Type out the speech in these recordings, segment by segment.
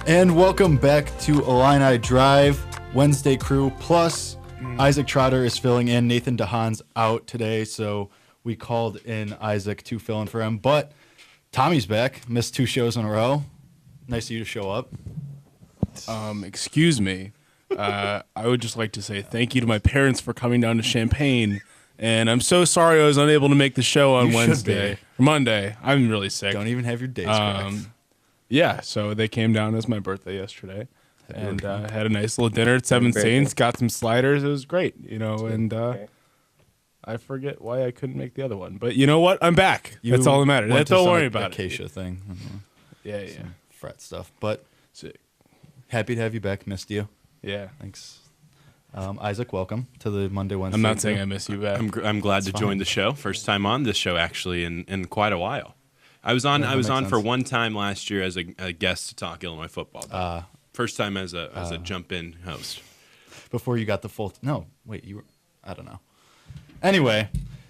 And welcome back to Illini Drive, Wednesday crew, plus Isaac Trotter is filling in. Nathan DeHaan's out today, so we called in Isaac to fill in for him. But Tommy's back, missed 2 shows in a row. Nice of you to show up. Excuse me. I would just like to say thank you to my parents for coming down to Champaign. And I'm so sorry I was unable to make the show on Monday. I'm really sick. Don't even have your days correct. Yeah, so they came down as my birthday yesterday, and had a nice little dinner at Seven Saints. Got some sliders. It was great, and I forget why I couldn't make the other one, but you know what? I'm back. That's all that matters. Don't worry about Acacia it. Thing. Yeah. Fret stuff, but Sick. Happy to have you back. Missed you. Yeah. Thanks. Isaac, welcome to the Monday Wednesday. I'm not saying I miss you back. I'm glad to join the show. First time on this show actually in quite a while. I was on for one time last year as a guest to talk Illinois football. First time as a jump-in host. Before you got the full... No, wait, you were... I don't know. Anyway,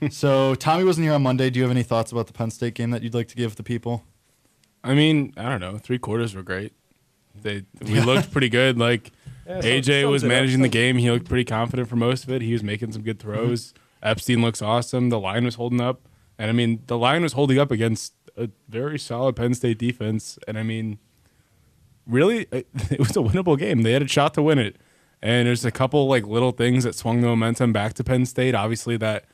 so Tommy wasn't here on Monday. Do you have any thoughts about the Penn State game that you'd like to give the people? I mean, I don't know. 3 quarters were great. We looked pretty good. AJ was managing the game. He looked pretty confident for most of it. He was making some good throws. Epstein looks awesome. The line was holding up. And, I mean, the line was holding up against a very solid Penn State defense. And, I mean, really, it was a winnable game. They had a shot to win it. And there's a couple, little things that swung the momentum back to Penn State. Obviously, that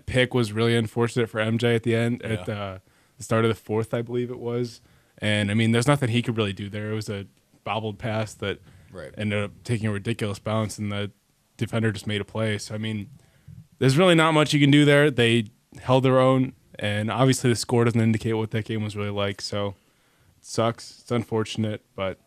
pick was really unfortunate for MJ at the end, at the start of the 4th, I believe it was. And, I mean, there's nothing he could really do there. It was a bobbled pass that ended up taking a ridiculous bounce, and the defender just made a play. So, I mean, there's really not much you can do there. They held their own, and obviously the score doesn't indicate what that game was really like. So it sucks. It's unfortunate, but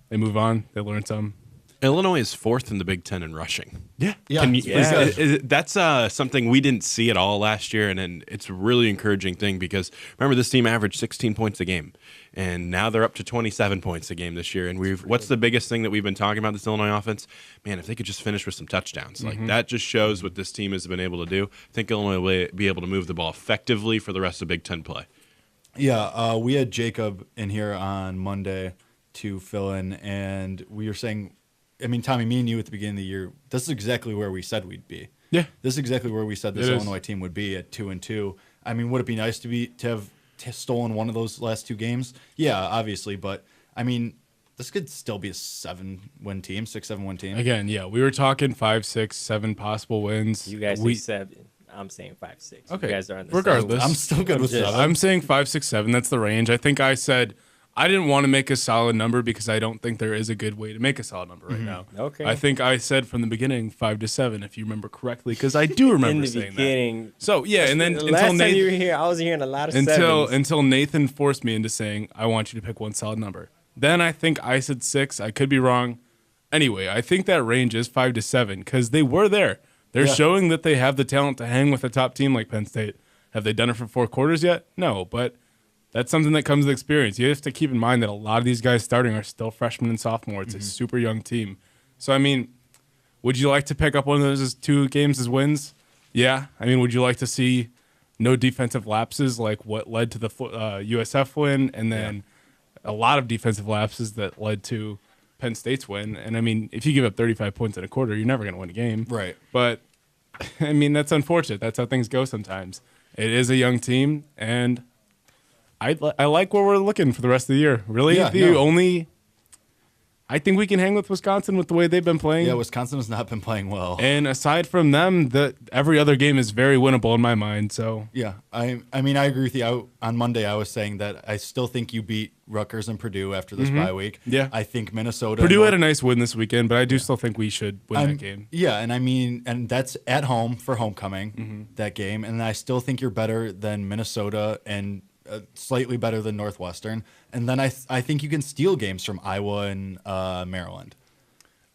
they move on. They learn some. Illinois is 4th in the Big Ten in rushing. Yeah. That's something we didn't see at all last year, and it's a really encouraging thing because, remember, this team averaged 16 points a game, and now they're up to 27 points a game this year. And what's the biggest thing that we've been talking about this Illinois offense? Man, if they could just finish with some touchdowns. That just shows what this team has been able to do. I think Illinois will be able to move the ball effectively for the rest of Big Ten play. Yeah, we had Jacob in here on Monday to fill in, and we were saying – I mean, Tommy, me and you at the beginning of the year, this is exactly where we said we'd be. Yeah. This is exactly where we said this Illinois team would be at 2-2. I mean, would it be nice to have stolen one of those last 2 games? Yeah, obviously, but I mean, this could still be a 7-win team, 6-7-win team. Again, yeah, we were talking 5, 6, 7 possible wins. You guys say 7. I'm saying 5, 6. Okay. You guys are on the regardless. I'm still good with 7. I'm saying 5, 6, 7. That's the range. I think I said I didn't want to make a solid number because I don't think there is a good way to make a solid number right now. Okay. I think I said from the beginning 5 to 7, if you remember correctly, because I do remember saying that. So yeah, and then last time you were here, I was hearing a lot of until Nathan forced me into saying I want you to pick one solid number. Then I think I said 6. I could be wrong. Anyway, I think that range is 5 to 7 because they were there. They're showing that they have the talent to hang with a top team like Penn State. Have they done it for 4 quarters yet? No, but that's something that comes with experience. You have to keep in mind that a lot of these guys starting are still freshmen and sophomore. It's a super young team. So, I mean, would you like to pick up one of those 2 games as wins? Yeah. I mean, would you like to see no defensive lapses like what led to the USF win and then a lot of defensive lapses that led to Penn State's win? And, I mean, if you give up 35 points in a quarter, you're never going to win a game. Right. But, I mean, that's unfortunate. That's how things go sometimes. It is a young team, and I like where we're looking for the rest of the year. Really, I think we can hang with Wisconsin with the way they've been playing. Yeah, Wisconsin has not been playing well. And aside from them, every other game is very winnable in my mind. So yeah, I mean, I agree with you. On Monday, I was saying that I still think you beat Rutgers and Purdue after this bye week. Yeah, I think Minnesota. Purdue had a nice win this weekend, but I do still think we should win that game. Yeah, and I mean, and that's at home for homecoming, that game, and I still think you're better than Minnesota and slightly better than Northwestern, and then I think you can steal games from Iowa and Maryland.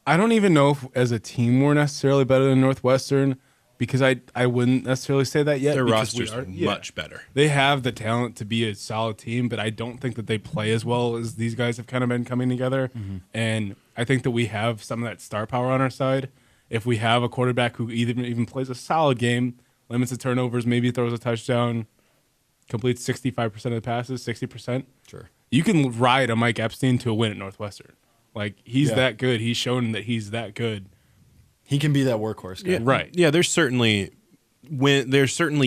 I don't even know if as a team we're necessarily better than Northwestern because I wouldn't necessarily say that yet. Their roster's much better. They have the talent to be a solid team, but I don't think that they play as well as these guys have kind of been coming together. And I think that we have some of that star power on our side. If we have a quarterback who even plays a solid game, limits the turnovers, maybe throws a touchdown, completes 65% of the passes, 60%. Sure. you can ride a Mike Epstein to a win at Northwestern. Like, he's that good. He's shown that he's that good. He can be that workhorse guy. Yeah, Right. Yeah, there's certainly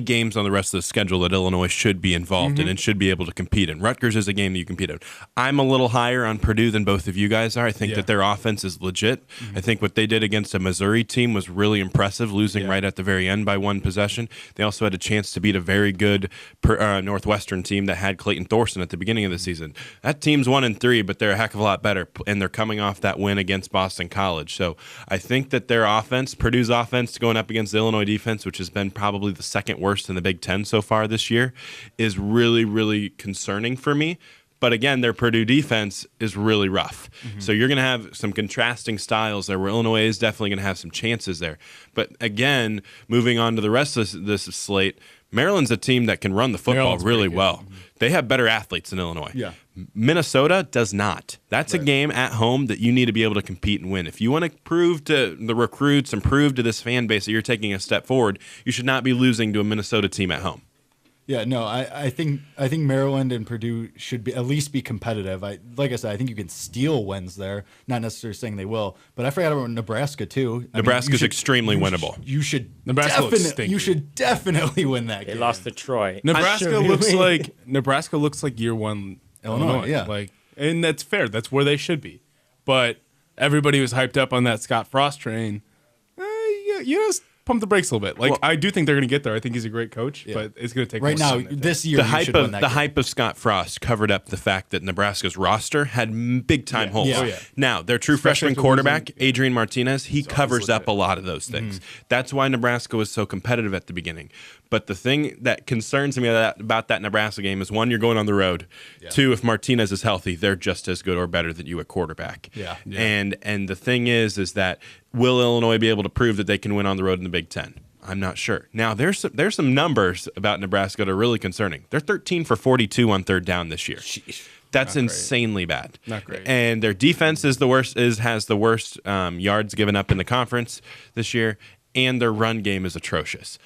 games on the rest of the schedule that Illinois should be involved in and should be able to compete in. Rutgers is a game that you compete in. I'm a little higher on Purdue than both of you guys are. I think that their offense is legit. I think what they did against a Missouri team was really impressive, losing right at the very end by one possession. They also had a chance to beat a very good Northwestern team that had Clayton Thorson at the beginning of the season. That team's 1-3, but they're a heck of a lot better, and they're coming off that win against Boston College. So I think that their offense, Purdue's offense, going up against the Illinois defense, which has been probably the second worst in the Big Ten so far this year, is really, really concerning for me. But again, their Purdue defense is really rough. So you're going to have some contrasting styles there where Illinois is definitely going to have some chances there. But again, moving on to the rest of this slate, Maryland's a team that can run the football really well. They have better athletes than Illinois. Yeah. Minnesota does not. That's a game at home that you need to be able to compete and win. If you want to prove to the recruits and prove to this fan base that you're taking a step forward, you should not be losing to a Minnesota team at home. Yeah, no, I think Maryland and Purdue should be at least be competitive. Like I said, I think you can steal wins there. Not necessarily saying they will, but I forgot about Nebraska too. Nebraska's extremely winnable. You should Nebraska looks stinky. You should definitely win that They game. lost to Troy. Nebraska looks like year one Illinois. Yeah. Like, and that's fair. That's where they should be. But everybody was hyped up on that Scott Frost train. You just pump the brakes a little bit. Like, I do think they're going to get there. I think he's a great coach, but it's going to take right more now time than that. this year. The you hype of Scott Frost covered up the fact that Nebraska's roster had big time holes. Yeah. Oh, yeah. Now their true Especially freshman after quarterback losing- Adrian Martinez, he covers up legit. a lot of those things. That's why Nebraska was so competitive at the beginning. But the thing that concerns me about that Nebraska game is, one, you're going on the road. Yeah. Two, if Martinez is healthy, they're just as good or better than you at quarterback. Yeah. And the thing is that will Illinois be able to prove that they can win on the road in the Big Ten? I'm not sure. Now, there's some numbers about Nebraska that are really concerning. They're 13 for 42 on third down this year. Sheesh. That's insanely bad. Not great. And their defense is the worst. Has the worst yards given up in the conference this year, and their run game is atrocious.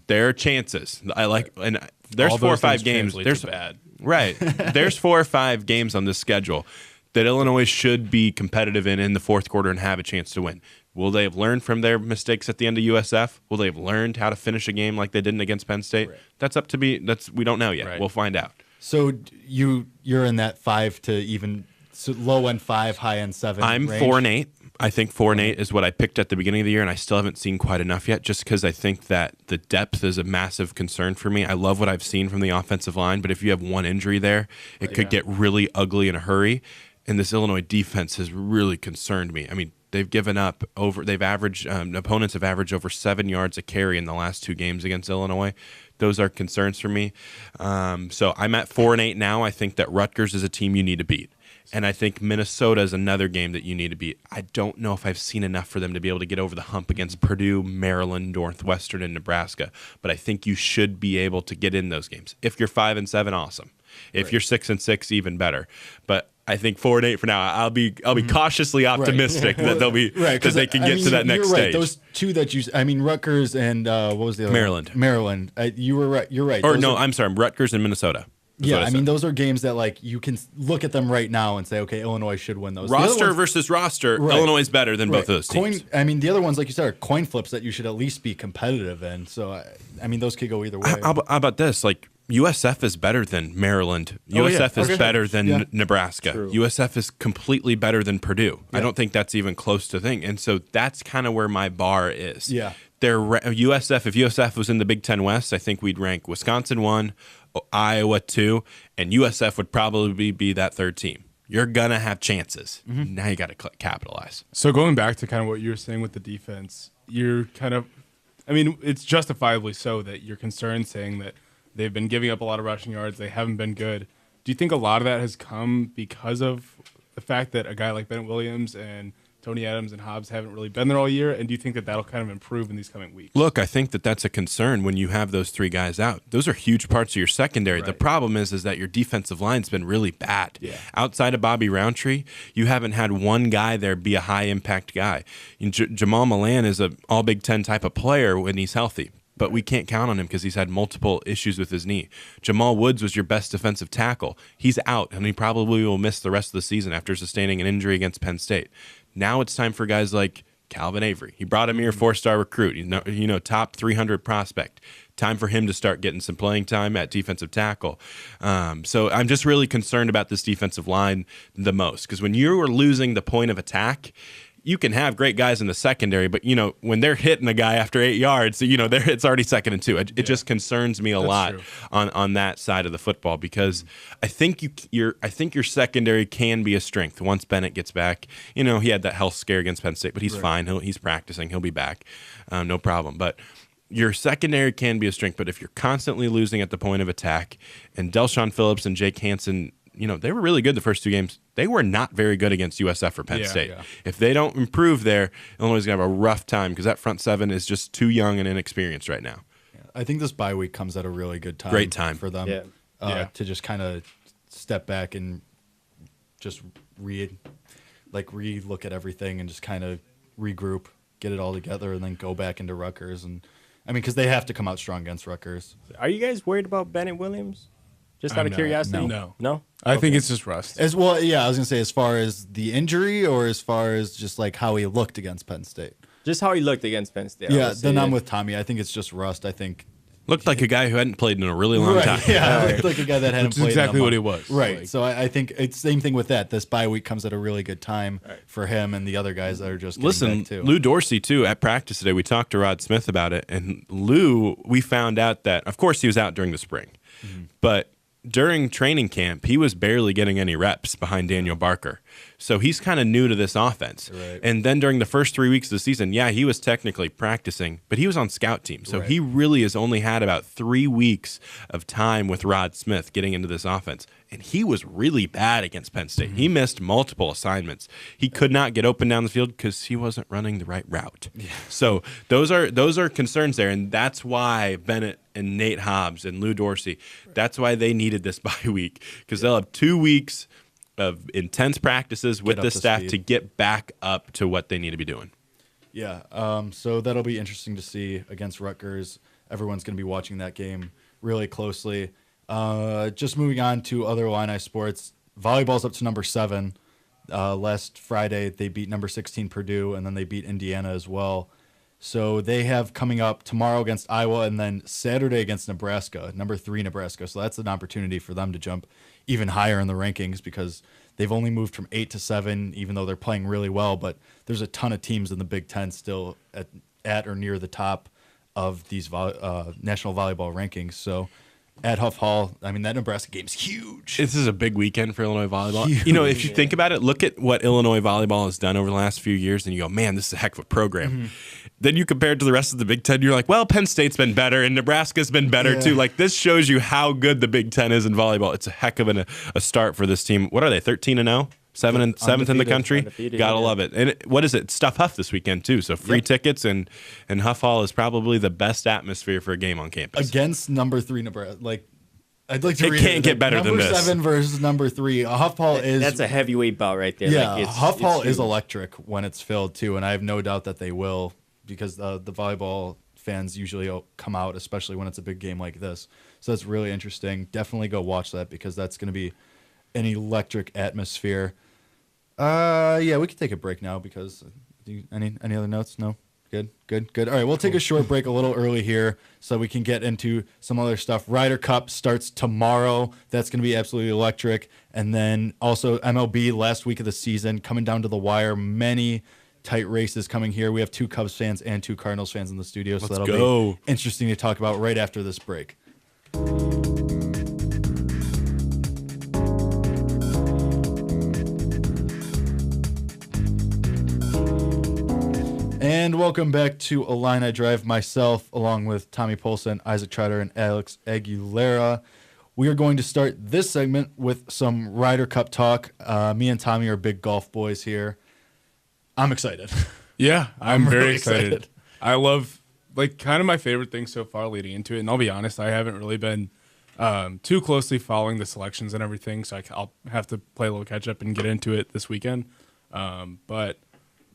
There are chances. There's All 4 or those 5 things games. translate There's to bad. Right. There's 4 or 5 games on this schedule that Illinois should be competitive in the fourth quarter and have a chance to win. Will they have learned from their mistakes at the end of USF? Will they have learned how to finish a game like they did against Penn State? Right. That's up to be. We don't know yet. Right. We'll find out. So you're in that 5 to even low end 5, high end 7. I'm range? 4-8. I think 4-8 is what I picked at the beginning of the year, and I still haven't seen quite enough yet, just because I think that the depth is a massive concern for me. I love what I've seen from the offensive line, but if you have one injury there, it could get really ugly in a hurry. And this Illinois defense has really concerned me. I mean, they've given up opponents have averaged over 7 yards a carry in the last 2 games against Illinois. Those are concerns for me. So I'm at 4-8 now. I think that Rutgers is a team you need to beat. And I think Minnesota is another game that you need to beat. I don't know if I've seen enough for them to be able to get over the hump against Purdue, Maryland, Northwestern, and Nebraska. But I think you should be able to get in those games. If you're 5-7, awesome. If you're 6-6, even better. But I think 4-8 for now. I'll be cautiously optimistic that they'll be that they can get to that next you're right. stage. Those two that Rutgers and what was the other Maryland. one? Maryland. You were right. You're right. Or Those no, are, I'm sorry, Rutgers and Minnesota. Yeah, I mean those are games that you can look at them right now and say, okay, Illinois should win those. Roster versus roster, Right. Illinois is better than both of those teams. The other ones, like you said, are coin flips that you should at least be competitive in. So those could go either way. How about this? Like, USF is better than Maryland. USF is better than Nebraska. True. USF is completely better than Purdue. I don't think that's even close to thing. And so that's kind of where my bar is. Yeah. If USF was in the Big Ten West, I think we'd rank Wisconsin 1, Iowa 2, and USF would probably be that third team. You're going to have chances. Now you got to capitalize. So going back to kind of what you were saying with the defense, you're kind of, it's justifiably so that you're concerned, saying that they've been giving up a lot of rushing yards. They haven't been good. Do you think a lot of that has come because of the fact that a guy like Bennett Williams and Tony Adams and Hobbs haven't really been there all year? And do you think that that'll kind of improve in these coming weeks? Look, I think that that's a concern when you have those 3 guys out. Those are huge parts of your secondary. Right. The problem is that your defensive line's been really bad. Yeah. Outside of Bobby Roundtree, you haven't had one guy there be a high-impact guy. Jamal Milan is an all-Big Ten type of player when he's healthy. but we can't count on him because he's had multiple issues with his knee. Jamal Woods was your best defensive tackle. He's out, and he probably will miss the rest of the season after sustaining an injury against Penn State. Now it's time for guys like Calvin Avery. He brought him here, 4-star recruit, top 300 prospect. Time for him to start getting some playing time at defensive tackle. So I'm just really concerned about this defensive line the most, because when you are losing the point of attack, you can have great guys in the secondary, but when they're hitting a guy after 8 yards, it's already 2nd and 2. It just concerns me a lot on that side of the football, because I think your secondary can be a strength once Bennett gets back. He had that health scare against Penn State, but he's fine. He's practicing. He'll be back, no problem. But your secondary can be a strength, but if you're constantly losing at the point of attack, and Delshon Phillips and Jake Hansen, they were really good the first 2 games. They were not very good against USF or Penn State. Yeah. If they don't improve there, Illinois is going to have a rough time, because that front 7 is just too young and inexperienced right now. Yeah. I think this bye week comes at a really good time. Great time for them to just kind of step back and just re-look at everything and just kind of regroup, get it all together, and then go back into Rutgers. And because they have to come out strong against Rutgers. Are you guys worried about Bennett Williams? Just out of curiosity? No? I think it's just rust. As well, yeah, I was going to say, as far as the injury or as far as just like how he looked against Penn State? Just how he looked against Penn State. Yeah, then I'm with Tommy. I think it's just rust. I think looked like a guy who hadn't played in a really long time. Yeah, looked like a guy that hadn't played. Exactly what he was. Right. So I think it's the same thing with that. This bye week comes at a really good time for him and the other guys that are just getting back too. Lou Dorsey too at practice today. We talked to Rod Smith about it, and Lou, we found out that of course he was out during the spring, but during training camp, he was barely getting any reps behind Daniel Barker. So he's kind of new to this offense. Right. And then during the first 3 weeks of the season, he was technically practicing, but he was on scout team. So he really has only had about 3 weeks of time with Rod Smith getting into this offense. And he was really bad against Penn State. He missed multiple assignments. He could not get open down the field because he wasn't running the right route. Yeah. So those are concerns there, and that's why Bennett and Nate Hobbs and Lou Dorsey, that's why they needed this bye week, because they'll have 2 weeks of intense practices with the staff to get back up to what they need to be doing. Yeah, so that'll be interesting to see against Rutgers. Everyone's going to be watching that game really closely. Just moving on to other Illini sports. Volleyball's up to number 7. Last Friday, they beat number 16 Purdue, and then they beat Indiana as well. So they have coming up tomorrow against Iowa, and then Saturday against Nebraska, number 3 Nebraska. So that's an opportunity for them to jump even higher in the rankings, because they've only moved from 8 to 7, even though they're playing really well. But there's a ton of teams in the Big Ten still at or near the top of these national volleyball rankings. So at Huff Hall, that Nebraska game's huge. This is a big weekend for Illinois volleyball. Huge. If you think about it, look at what Illinois volleyball has done over the last few years, and you go, man, this is a heck of a program. Then you compare it to the rest of the Big Ten, you're like, well, Penn State's been better, and Nebraska's been better too. Like, this shows you how good the Big Ten is in volleyball. It's a heck of a start for this team. What are they, 13-0? 7th in the country. Gotta love it. And what is it? Stuff Huff this weekend too. So free tickets, and Huff Hall is probably the best atmosphere for a game on campus against number 3 Nebraska. I'd like to read it. Can't get better than this. Number 7 versus number 3. Huff Hall is... That's a heavyweight bout right there. Yeah, Huff Hall is electric when it's filled, too, and I have no doubt that they will, because the volleyball fans usually come out, especially when it's a big game like this. So that's really interesting. Definitely go watch that, because that's going to be an electric atmosphere. We can take a break now, because... Any other notes? No? Good. All right, we'll take a short break a little early here so we can get into some other stuff. Ryder Cup starts tomorrow. That's going to be absolutely electric. And then also MLB last week of the season, coming down to the wire. Many tight races coming here. We have 2 Cubs fans and 2 Cardinals fans in the studio, so that'll be interesting to talk about right after this break. And welcome back to Illini Drive. Myself, along with Tommy Polcyn, Isaac Trotter, and Alex Aguilera. We are going to start this segment with some Ryder Cup talk. Me and Tommy are big golf boys here. I'm excited. Yeah, I'm very really excited. I love, kind of my favorite thing so far leading into it. And I'll be honest, I haven't really been too closely following the selections and everything, so I'll have to play a little catch up and get into it this weekend. But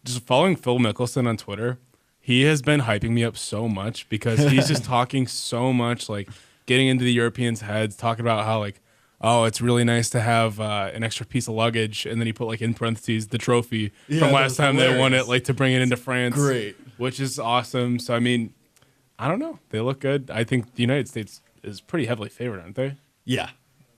just following Phil Mickelson on Twitter, he has been hyping me up so much because he's just talking so much, like getting into the Europeans' heads, talking about how like, oh, it's really nice to have an extra piece of luggage, and then he put like in parentheses the trophy from last time they won it, like to bring it into France. Great, which is awesome. So I mean, I don't know, they look good. I think the United States is pretty heavily favored, aren't they? Yeah.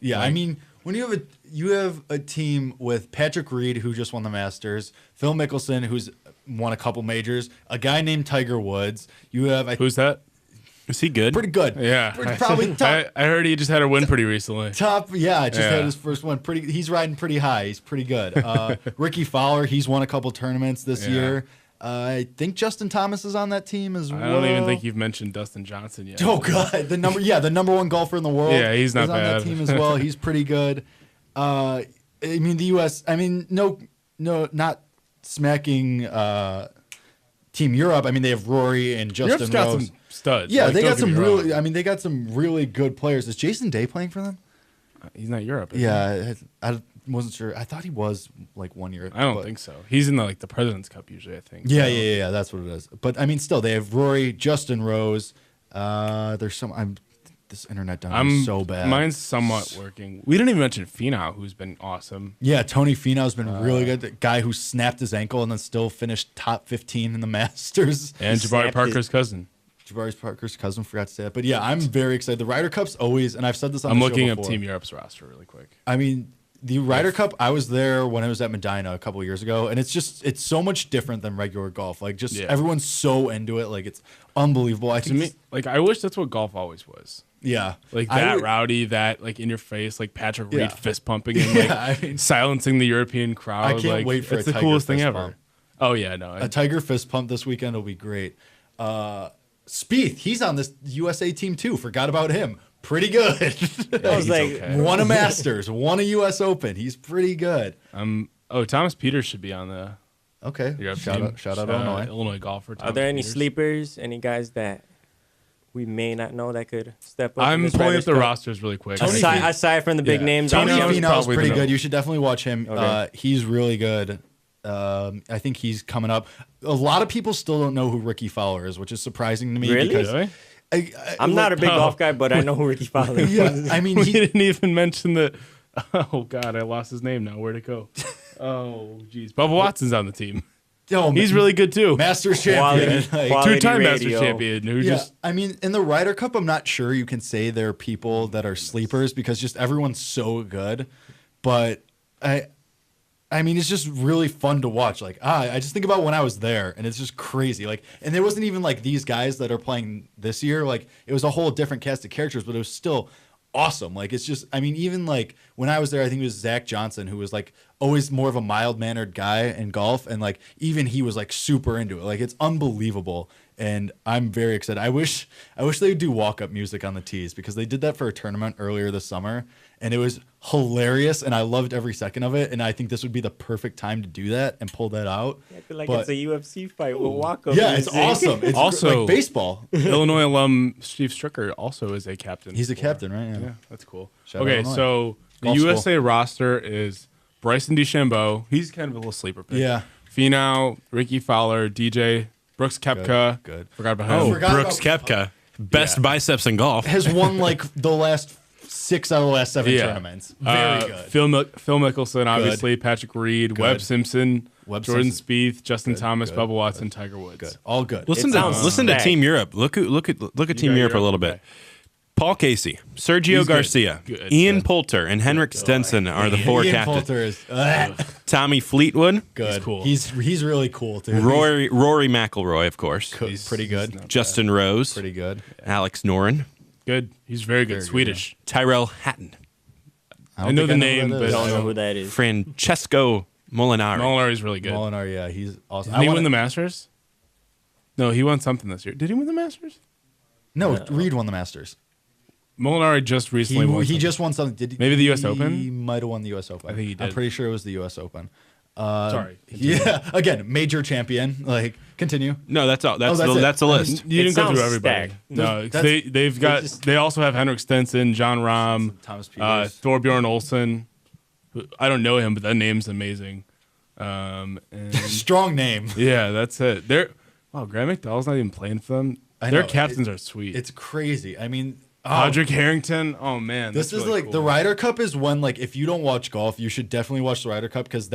Like, I mean, when you have a team with Patrick Reed, who just won the Masters, Phil Mickelson, who's won a couple majors, a guy named Tiger Woods. You have who's that? Is he good? Pretty good. Yeah, probably top. I heard he just had a win pretty recently. Had his first one. He's riding pretty high. He's pretty good. Ricky Fowler, he's won a couple tournaments this year. I think Justin Thomas is on that team as well. I don't even think you've mentioned Dustin Johnson yet. Oh God, the number one golfer in the world. Yeah, he's not bad. On that team as well. He's pretty good. I mean, the U.S. I mean, no, not smacking Team Europe. I mean, they have Rory and Justin Europe's got Rose. Some studs. Yeah, like, they got some really. wrong. I mean, they got some really good players. Is Jason Day playing for them? He's not Europe. Yeah, I wasn't sure. I thought he was like 1 year. I don't think so. He's in the President's Cup usually, I think. Yeah. That's what it is. But I mean, still, they have Rory, Justin Rose. There's some. This internet down is so bad. Mine's somewhat working. We didn't even mention Finau, who's been awesome. Yeah, Tony Finau's been really good. The guy who snapped his ankle and then still finished top 15 in the Masters. And Jabari Parker's cousin. Jabari Parker's cousin, forgot to say that. But yeah, I'm very excited. The Ryder Cup's always, and I've said this on the show before. I'm looking up Team Europe's roster really quick. I mean, the Ryder Cup, I was there when I was at Medina a couple of years ago, and it's so much different than regular golf. Like, everyone's so into it. Like, it's unbelievable. I think I wish that's what golf always was. Yeah. Like that rowdy, that like in your face, like Patrick Reed fist pumping and like silencing the European crowd. I can't wait for it's a the Tiger coolest thing fist ever. pump. Oh yeah, no. A Tiger fist pump this weekend will be great. Spieth, he's on this USA team too. Forgot about him. Pretty good. I was like, okay. Won a Masters, won a US Open. He's pretty good. Thomas Peters should be on the Okay. Europe Shout team. out Illinois. Illinois golfer. are Thomas there any Peters. sleepers? Any guys that we may not know that could step up? I'm in this pulling Ryder up the Cup? rosters really quick. Aside from the big names, Tony Finau's Finau's probably pretty the good. number. You should definitely watch him. Okay. He's really good. I think he's coming up. A lot of people still don't know who Ricky Fowler is, which is surprising to me. Really? Because Really? I'm not a big golf guy, but I know who Ricky Fowler is. Yeah, I mean, We didn't even mention the. Oh God, I lost his name now. Where'd it go? Oh jeez, Bubba Watson's on the team. He's really good too. Masters champion. Quality Two-time Masters radio. champion. Who Yeah, just I mean, in the Ryder Cup, I'm not sure you can say there are people that are sleepers because just everyone's so good. But I mean, it's just really fun to watch. Like, I just think about when I was there, and it's just crazy. Like, and there wasn't even like these guys that are playing this year. Like, it was a whole different cast of characters, but it was still awesome. Like, it's just, I mean, even like when I was there, I think it was Zach Johnson, who was like always more of a mild mannered guy in golf, and like even he was like super into it. Like, it's unbelievable. And I'm very excited. I wish they would do walk-up music on the tees because they did that for a tournament earlier this summer, and it was hilarious, and I loved every second of it. And I think this would be the perfect time to do that and pull that out. I feel like But- it's a UFC fight with walk-up Yeah, music. it's awesome. It's Also- like baseball. Illinois alum Steve Stricker also is a captain. He's a captain, right? Yeah, that's cool. Shout out Okay, Illinois. so the Golf USA roster is Bryson DeChambeau. He's kind of a little sleeper pick. Yeah. Finau, Ricky Fowler, DJ, Brooks Koepka. Good. Forgot about Oh, him. forgot Brooks about- Koepka, best biceps in golf. Has won like the last 6 out of the last 7 Yeah. tournaments. Very good. Phil Mickelson, obviously. Patrick Reed, Good. Webb Simpson, Webb Jordan Simpson. Spieth, Justin Thomas, good, Bubba Watson, Tiger Woods. Good. All good. Listen It to sounds listen to stacked. Team Europe. Look at Team Europe a little bit. Paul Casey, Sergio He's good. Garcia, Good. Ian Good. Poulter, and Henrik Stenson are the four Ian captains. Poulter is Tommy Fleetwood, good. He's cool. He's really cool too. Rory McIlroy, of course, He's pretty good. not Justin Rose, Pretty good. Alex Noren, Good. He's very good. Very good, Swedish. Tyrell Hatton, don't I know think the who name, that but is. I don't know who that is. Francesco Molinari. Molinari's really good. Molinar, yeah, he's awesome. Did he win the Masters? No, he won something this year. Did he win the Masters? No, Reed won the Masters. Molinari just recently won. He something. just won something. Did he, Maybe the US He Open? might have won the U.S. Open. I think he I'm did. pretty sure it was the U.S. Open. Sorry. Yeah. Again, major champion. Like, continue. No, that's all. That's that's the, it. that's the I list. You didn't go sounds through everybody. stacked. No, That's- they've got. just- They also have Henrik Stenson, John Rahm, Thomas Peters. Thorbjorn Olsen. Who, I don't know him, but that name's amazing. And Strong name. yeah, that's it. Oh, Graham McDowell's not even playing for them. I Their know. captains are sweet. It's crazy. I mean, Podrick Harrington. Oh man, this that's is really like cool. the Ryder Cup is one, like, if you don't watch golf, you should definitely watch the Ryder Cup because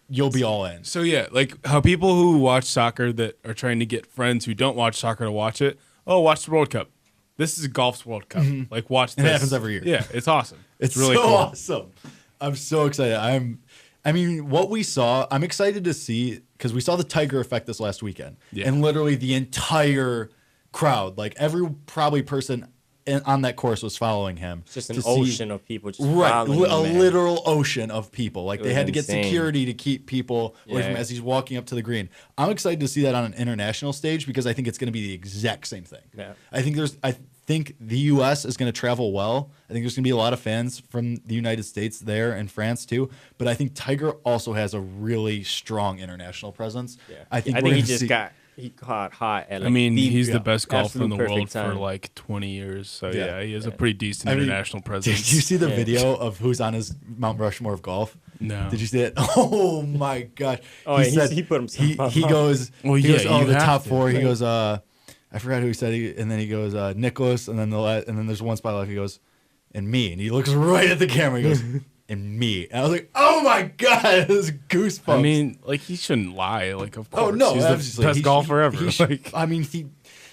you'll be all in. So yeah, like how people who watch soccer that are trying to get friends who don't watch soccer to watch it. Oh, watch the World Cup. This is golf's World Cup. Like watch this. It happens every year. Yeah, it's awesome. It's really so cool. awesome. I'm so excited. I mean, what we saw, I'm excited to see because we saw the Tiger effect this last weekend. Yeah. And literally the entire crowd, like every probably person on that course was following him. It's just an to see- ocean of people just Right, following a him, man. literal ocean of people. Like It they was had to get insane. security to keep people away from Yeah. as he's walking up to the green. I'm excited to see that on an international stage because I think it's going to be the exact same thing. Yeah. I think the U.S. is going to travel well. I think there's going to be a lot of fans from the United States there and France too. But I think Tiger also has a really strong international presence. Yeah. I think he we're gonna just see- he caught hot at I like mean, the he's the best golfer in absolute the perfect world time. for like 20 years. So Yeah. yeah, he has a pretty decent I mean, international presence. Did you see the Yeah. video of who's on his Mount Rushmore of golf? No. Did you see it? Oh my gosh! Oh, yeah, he put himself he up. goes. Well, he yeah, goes, oh, you the have top to. four. He goes. I forgot who he said. And then he goes Nicholas, and then and then there's one spot left. He goes, and me, and he looks right at the camera. He goes, and me. And I was like, oh my god, this is goosebumps. I mean, like he shouldn't lie. Like of course, oh no, he's the obviously. best He golfer ever. he should- Like, I mean,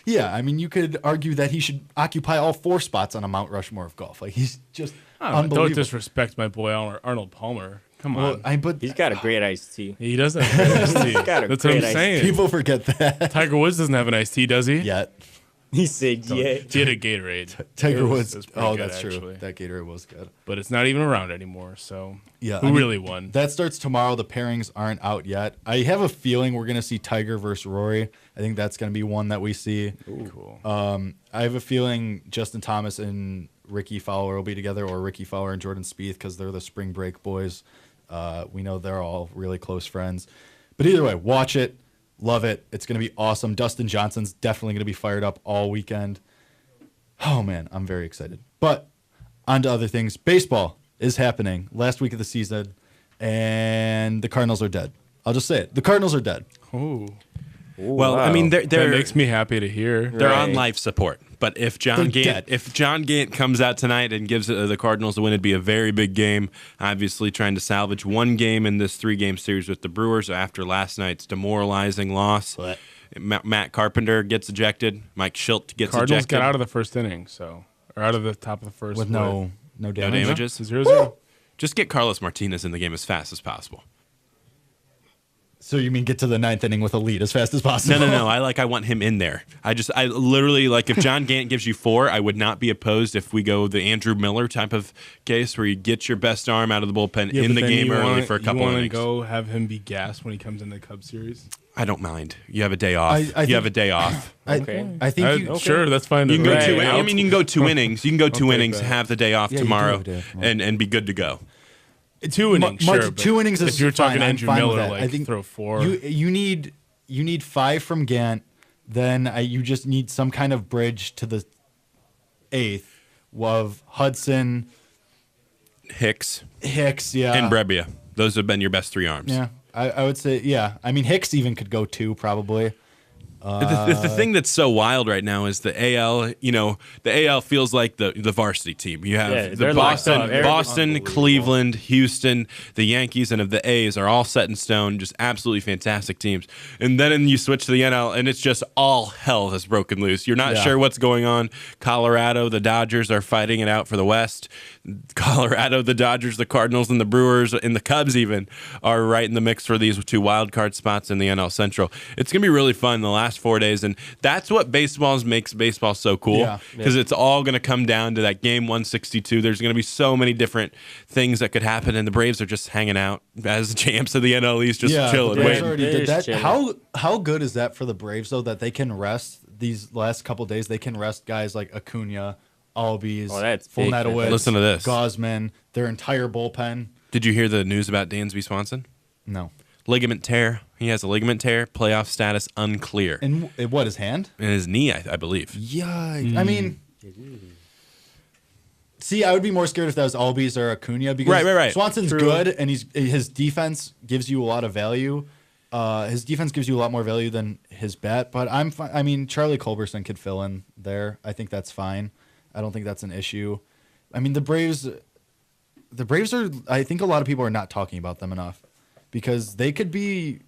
yeah. I mean, you could argue that he should occupy all 4 spots on a Mount Rushmore of golf. Like he's just I don't know, unbelievable. don't disrespect my boy Arnold Palmer. Come on, Well, but He's got a great iced tea. he doesn't have an iced tea. got a That's what I'm great iced saying. people forget that Tiger Woods doesn't have an iced tea, does he? yet. He said, yeah. He had a Gatorade. Tiger It was- Woods. it was pretty Oh, good, that's true. actually. That Gatorade was good. But it's not even around anymore. So Yeah, who I mean, really won? That starts tomorrow. The pairings aren't out yet. I have a feeling we're gonna see Tiger versus Rory. I think that's gonna be one that we see. Cool. I have a feeling Justin Thomas and Ricky Fowler will be together, or Ricky Fowler and Jordan Spieth, because they're the spring break boys. We know they're all really close friends. But either way, watch it, love it. It's gonna be awesome. Dustin Johnson's definitely gonna be fired up all weekend. Oh man, I'm very excited. But on to other things. Baseball is happening last week of the season, and the Cardinals are dead. I'll just say it. The Cardinals are dead. Oh, Well, I mean, that they're makes me happy to hear. they're on Right. life support. But if John They're dead. Gant comes out tonight and gives the Cardinals a win, it'd be a very big game. Obviously, trying to salvage one game in this 3-game series with the Brewers after last night's demoralizing loss. But- Matt Carpenter gets ejected. Mike Schilt gets Cardinals ejected. got out of the first inning, or out of the top of the first With no no damage. damages. 0-0. Just get Carlos Martinez in the game as fast as possible. So you mean get to the 9th inning with a lead as fast as possible? No. I want him in there. I literally, like, if John Gant gives you 4, I would not be opposed if we go the Andrew Miller type of case where you get your best arm out of the bullpen Yeah, in but the then game you early wanna- for a couple You want to innings. go have him be gassed when he comes in the Cubs series? I don't mind. You have a day off. I you think- have a day off. Okay. I think you. Sure, that's fine. You can go Right. 2 innings. I mean, you can go 2 innings. You can go 2 take innings, that. have the day off Yeah, you do tomorrow, have a day off tomorrow. and be good to go. 2 innings, Mark, sure. but 2 innings is if you're talking fine. I'm Andrew fine with Miller, that. like I think throw 4. You need 5 from Gant. Then you just need some kind of bridge to the 8th of Hudson, Hicks yeah, and Brebbia. Those have been your best 3 arms. Yeah, I would say yeah. I mean Hicks even could go 2 probably. The thing that's so wild right now is the AL. You know, the AL feels like the varsity team. You have Yeah, the they're locked up. Boston, Unbelievable. Cleveland, Houston, the Yankees, and of the A's are all set in stone. Just absolutely fantastic teams. And then you switch to the NL, and it's just all hell has broken loose. You're not Yeah. sure what's going on. Colorado, the Dodgers are fighting it out for the West. Colorado, the Dodgers, the Cardinals, and the Brewers, and the Cubs even are right in the mix for these 2 wild card spots in the NL Central. It's gonna be really fun the last 4 days, and that's what makes baseball so cool. Yeah. Because it's all gonna come down to that game 162. There's gonna be so many different things that could happen, and the Braves are just hanging out as champs of the NL East, just chilling, the Braves waiting. already They're did that. just chilling. How good is that for the Braves though that they can rest these last couple days? They can rest guys like Acuna, Albies, Oh, that's big, man. Fulnetowicz, Listen to this. Gosman, their entire bullpen. Did you hear the news about Dansby Swanson? No, Ligament tear. He has a ligament tear. Playoff status unclear. and what his hand? In his knee, I believe. Yikes! I mean, see, I would be more scared if that was Albies or Acuna because Right. Swanson's True. good and his defense gives you a lot of value. His defense gives you a lot more value than his bat, but I mean, Charlie Culberson could fill in there. I think that's fine. I don't think that's an issue. I mean, the Braves are, I think a lot of people are not talking about them enough because they could be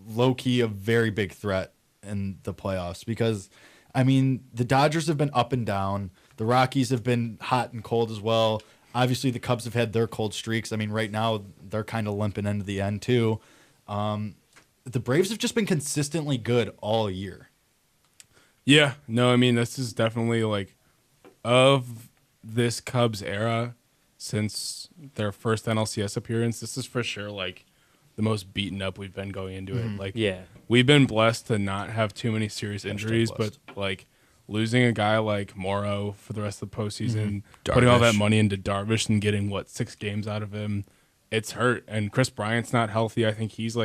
low-key a very big threat in the playoffs because, I mean, the Dodgers have been up and down. The Rockies have been hot and cold as well. Obviously, the Cubs have had their cold streaks. I mean, right now, they're kind of limping into the end, too. The Braves have just been consistently good all year. Yeah, no, I mean, this is definitely like of this Cubs era since their first NLCS appearance. This is for sure like the most beaten up we've been going into it. Like, we've been blessed to not have too many serious injuries, but like losing a guy like Morrow for the rest of the postseason, putting all that money into Darvish and getting 6 games out of him, it's hurt. And Chris Bryant's not healthy. I think he's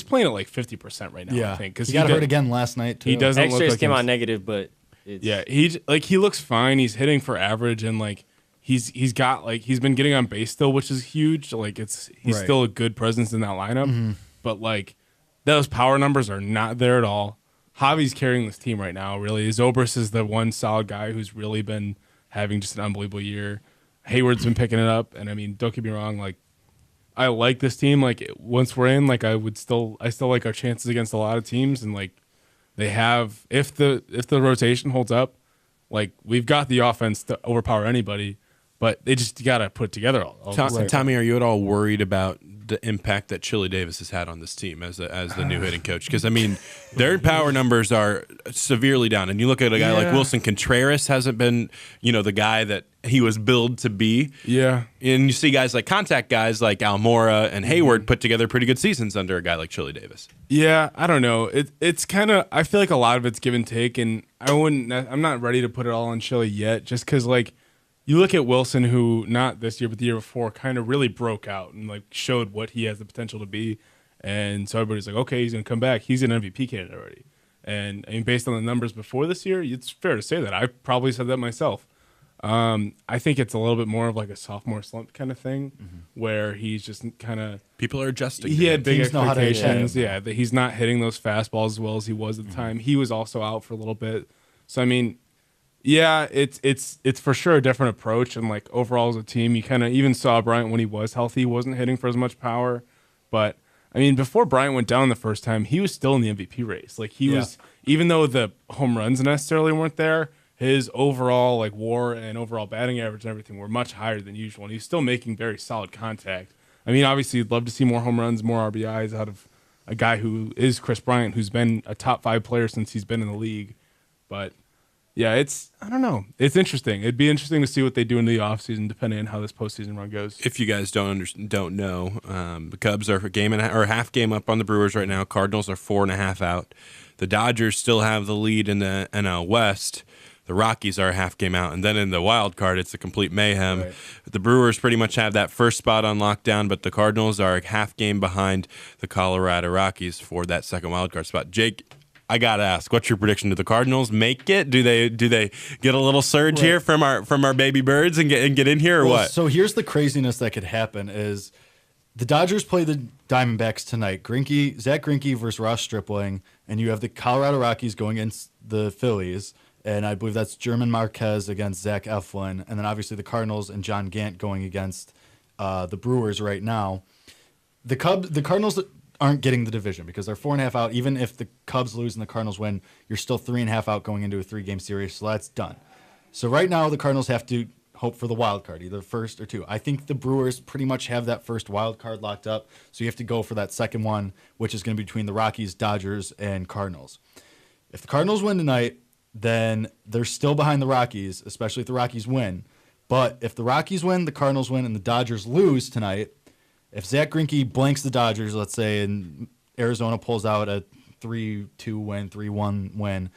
playing at like 50% right now. Yeah, I think because he got hurt again last night too. He doesn't X-rays look like came out negative, but he looks fine. He's hitting for average and like he's been getting on base still, which is huge. Like he's still a good presence in that lineup, but like those power numbers are not there at all. Javi's carrying this team right now. Really, Zobrist is the one solid guy who's really been having just an unbelievable year. Hayward's been picking it up, and I mean, don't get me wrong, like. I like this team. Like once we're in, like I still like our chances against a lot of teams, and like they have if the rotation holds up, like we've got the offense to overpower anybody, but they just gotta put it together. Tommy, are you at all worried about the impact that Chili Davis has had on this team as the new hitting coach? Because I mean, their power numbers are severely down, and you look at a guy like Wilson Contreras hasn't been, the guy that he was billed to be. Yeah, and you see guys like contact guys like Almora and Hayward put together pretty good seasons under a guy like Chili Davis. Yeah, I don't know. It's kind of I feel like a lot of it's give and take, and I'm not ready to put it all on Chili yet, just because like. You look at Wilson, who not this year but the year before, kind of really broke out and like showed what he has the potential to be, and so everybody's like, okay, he's gonna come back. He's an MVP candidate already, and I mean, based on the numbers before this year, it's fair to say that. I probably said that myself. I think it's a little bit more of like a sophomore slump kind of thing, where he's just kind of people are adjusting. He had big expectations, that he's not hitting those fastballs as well as he was at the time. He was also out for a little bit, so I mean. Yeah, it's for sure a different approach, and like overall as a team, you kind of even saw Bryant when he was healthy, he wasn't hitting for as much power. But I mean, before Bryant went down the first time, he was still in the MVP race. Like he was, even though the home runs necessarily weren't there, his overall like WAR and overall batting average and everything were much higher than usual, and he's still making very solid contact. I mean, obviously, you'd love to see more home runs, more RBIs out of a guy who is Chris Bryant, who's been a top 5 player since he's been in the league, but. Yeah, I don't know. It's interesting. It'd be interesting to see what they do in the offseason, depending on how this postseason run goes. If you guys don't know, the Cubs are a half game up on the Brewers right now. Cardinals are 4.5 out. The Dodgers still have the lead in the NL West. The Rockies are a half game out. And then in the wild card, it's a complete mayhem. Right. The Brewers pretty much have that first spot on lockdown, but the Cardinals are a half game behind the Colorado Rockies for that second wild card spot. Jake, I gotta ask, what's your prediction? Do the Cardinals make it? Do they get a little surge here from our baby birds and get in here or what? So here's the craziness that could happen is the Dodgers play the Diamondbacks tonight. Zach Greinke versus Ross Stripling, and you have the Colorado Rockies going against the Phillies, and I believe that's German Marquez against Zach Eflin, and then obviously the Cardinals and John Gant going against the Brewers right now. The Cardinals aren't getting the division because they're 4.5 out. Even if the Cubs lose and the Cardinals win, you're still 3.5 out going into a 3-game series, so that's done. So right now the Cardinals have to hope for the wild card, either first or 2. I think the Brewers pretty much have that first wild card locked up, so you have to go for that second one, which is going to be between the Rockies, Dodgers, and Cardinals. If the Cardinals win tonight, then they're still behind the Rockies, especially if the Rockies win. But if the Rockies win, the Cardinals win, and the Dodgers lose tonight, if Zach Greinke blanks the Dodgers, let's say, and Arizona pulls out a 3-2 win, 3-1 win,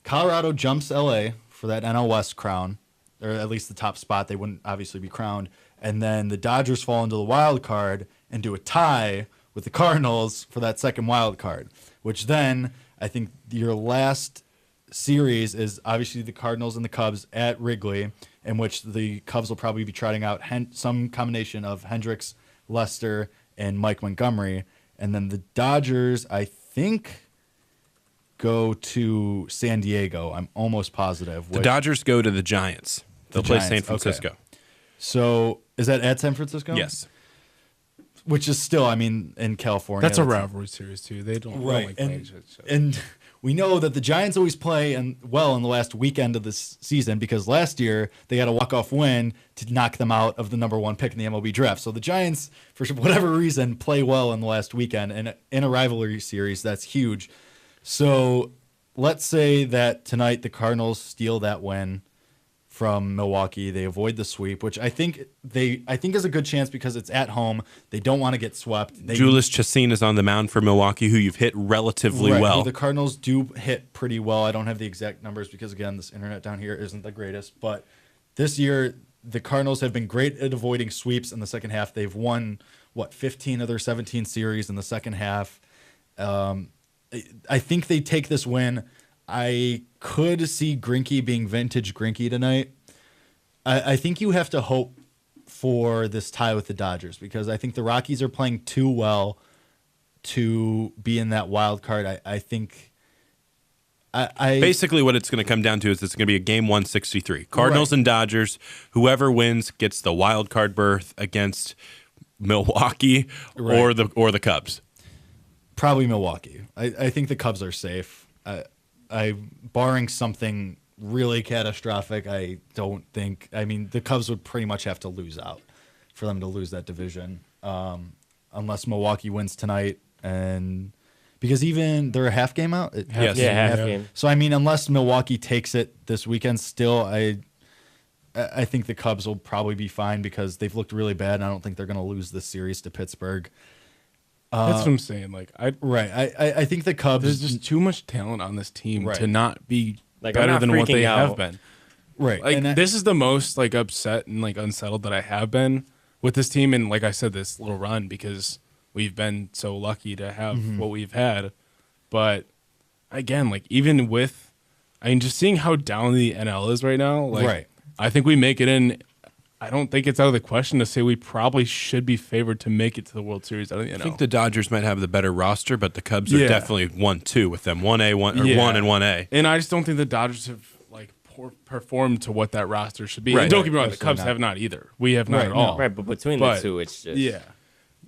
Colorado jumps LA for that NL West crown, or at least the top spot. They wouldn't obviously be crowned. And then the Dodgers fall into the wild card and do a tie with the Cardinals for that second wild card, which then I think your last series is obviously the Cardinals and the Cubs at Wrigley, in which the Cubs will probably be trotting out some combination of Hendricks, Lester, and Mike Montgomery. And then the Dodgers, I think, go to San Diego. I'm almost positive. The Dodgers go to the Giants. They'll play San Francisco. Okay. So is that at San Francisco? Yes. Which is still, I mean, in California. That's a rivalry series too. They don't like playing each other. And we know that the Giants always play in the last weekend of this season because last year they got a walk-off win to knock them out of the number 1 pick in the MLB draft. So the Giants, for whatever reason, play well in the last weekend. And in a rivalry series, that's huge. So let's say that tonight the Cardinals steal that win from Milwaukee. They avoid the sweep, which I think is a good chance because it's at home. They don't want to get swept. Julius Chassin is on the mound for Milwaukee, who you've hit relatively well. The Cardinals do hit pretty well. I don't have the exact numbers because, again, this internet down here isn't the greatest. But this year, the Cardinals have been great at avoiding sweeps in the second half. They've won, 15 of their 17 series in the second half. I think they take this win. I could see Greinke being vintage Greinke tonight. I think you have to hope for this tie with the Dodgers because I think the Rockies are playing too well to be in that wild card. I think basically what it's going to come down to is it's going to be a game 163. Cardinals and Dodgers. Whoever wins gets the wild card berth against Milwaukee or the Cubs. Probably Milwaukee. I think the Cubs are safe. Barring something really catastrophic, I don't think. I mean, the Cubs would pretty much have to lose out for them to lose that division, unless Milwaukee wins tonight, and because even they're a half game out. Half game. So I mean, unless Milwaukee takes it this weekend, still I think the Cubs will probably be fine because they've looked really bad, and I don't think they're going to lose this series to Pittsburgh. That's what I'm saying. Like, I think the Cubs. There's just too much talent on this team Right. to not be Like, better I'm not than what they freaking have out. been. Right. Like, And this is the most like upset and like unsettled that I have been with this team, and like I said, this little run because we've been so lucky to have what we've had. But again, like even with, I mean, just seeing how down the NL is right now, like Right. I think we make it in. I don't think it's out of the question to say we probably should be favored to make it to the World Series out of the NL. I think the Dodgers might have the better roster, but the Cubs are definitely 1-2 with them. 1A, 1 and 1A. And I just don't think the Dodgers have like performed to what that roster should be. Right. And don't get me wrong, the Absolutely Cubs not. have not either. We have not Right, at all. Right, but between But- the two, it's just Yeah.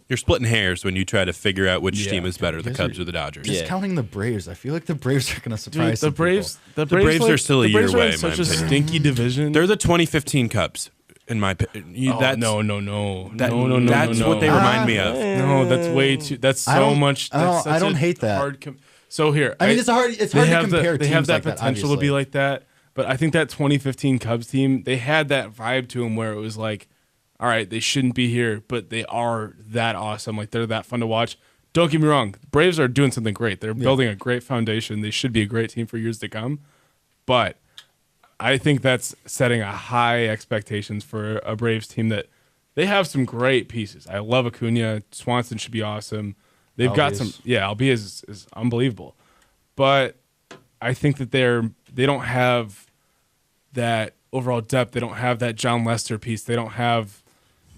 You're splitting hairs when you try to figure out which Yeah. team is better, the guys Cubs are or the Dodgers. Discounting the Braves, I feel like the Braves are going to Dude, surprise the some Braves, people. the Braves, Braves are still a the Braves year are in away, in my such a opinion. stinky division. They're the 2015 Cubs, in my opinion. Oh, That's, no. That's what they remind me of. No, that's way too. That's I so don't- much. I don't- That's I such don't a hate that. hard so here, I mean, it's hard they to have compare They have teams that like that, potential to be obviously. like that, but I think that 2015 Cubs team, they had that vibe to them where it was like, all right, they shouldn't be here, but they are that awesome. Like they're that fun to watch. Don't get me wrong, the Braves are doing something great. They're building a great foundation. They should be a great team for years to come, but I think that's setting a high expectations for a Braves team that they have some great pieces. I love Acuna. Swanson should be awesome. They've got Albies. some. Yeah, Albies is unbelievable, but I think that they don't have that overall depth. They don't have that John Lester piece. They don't have.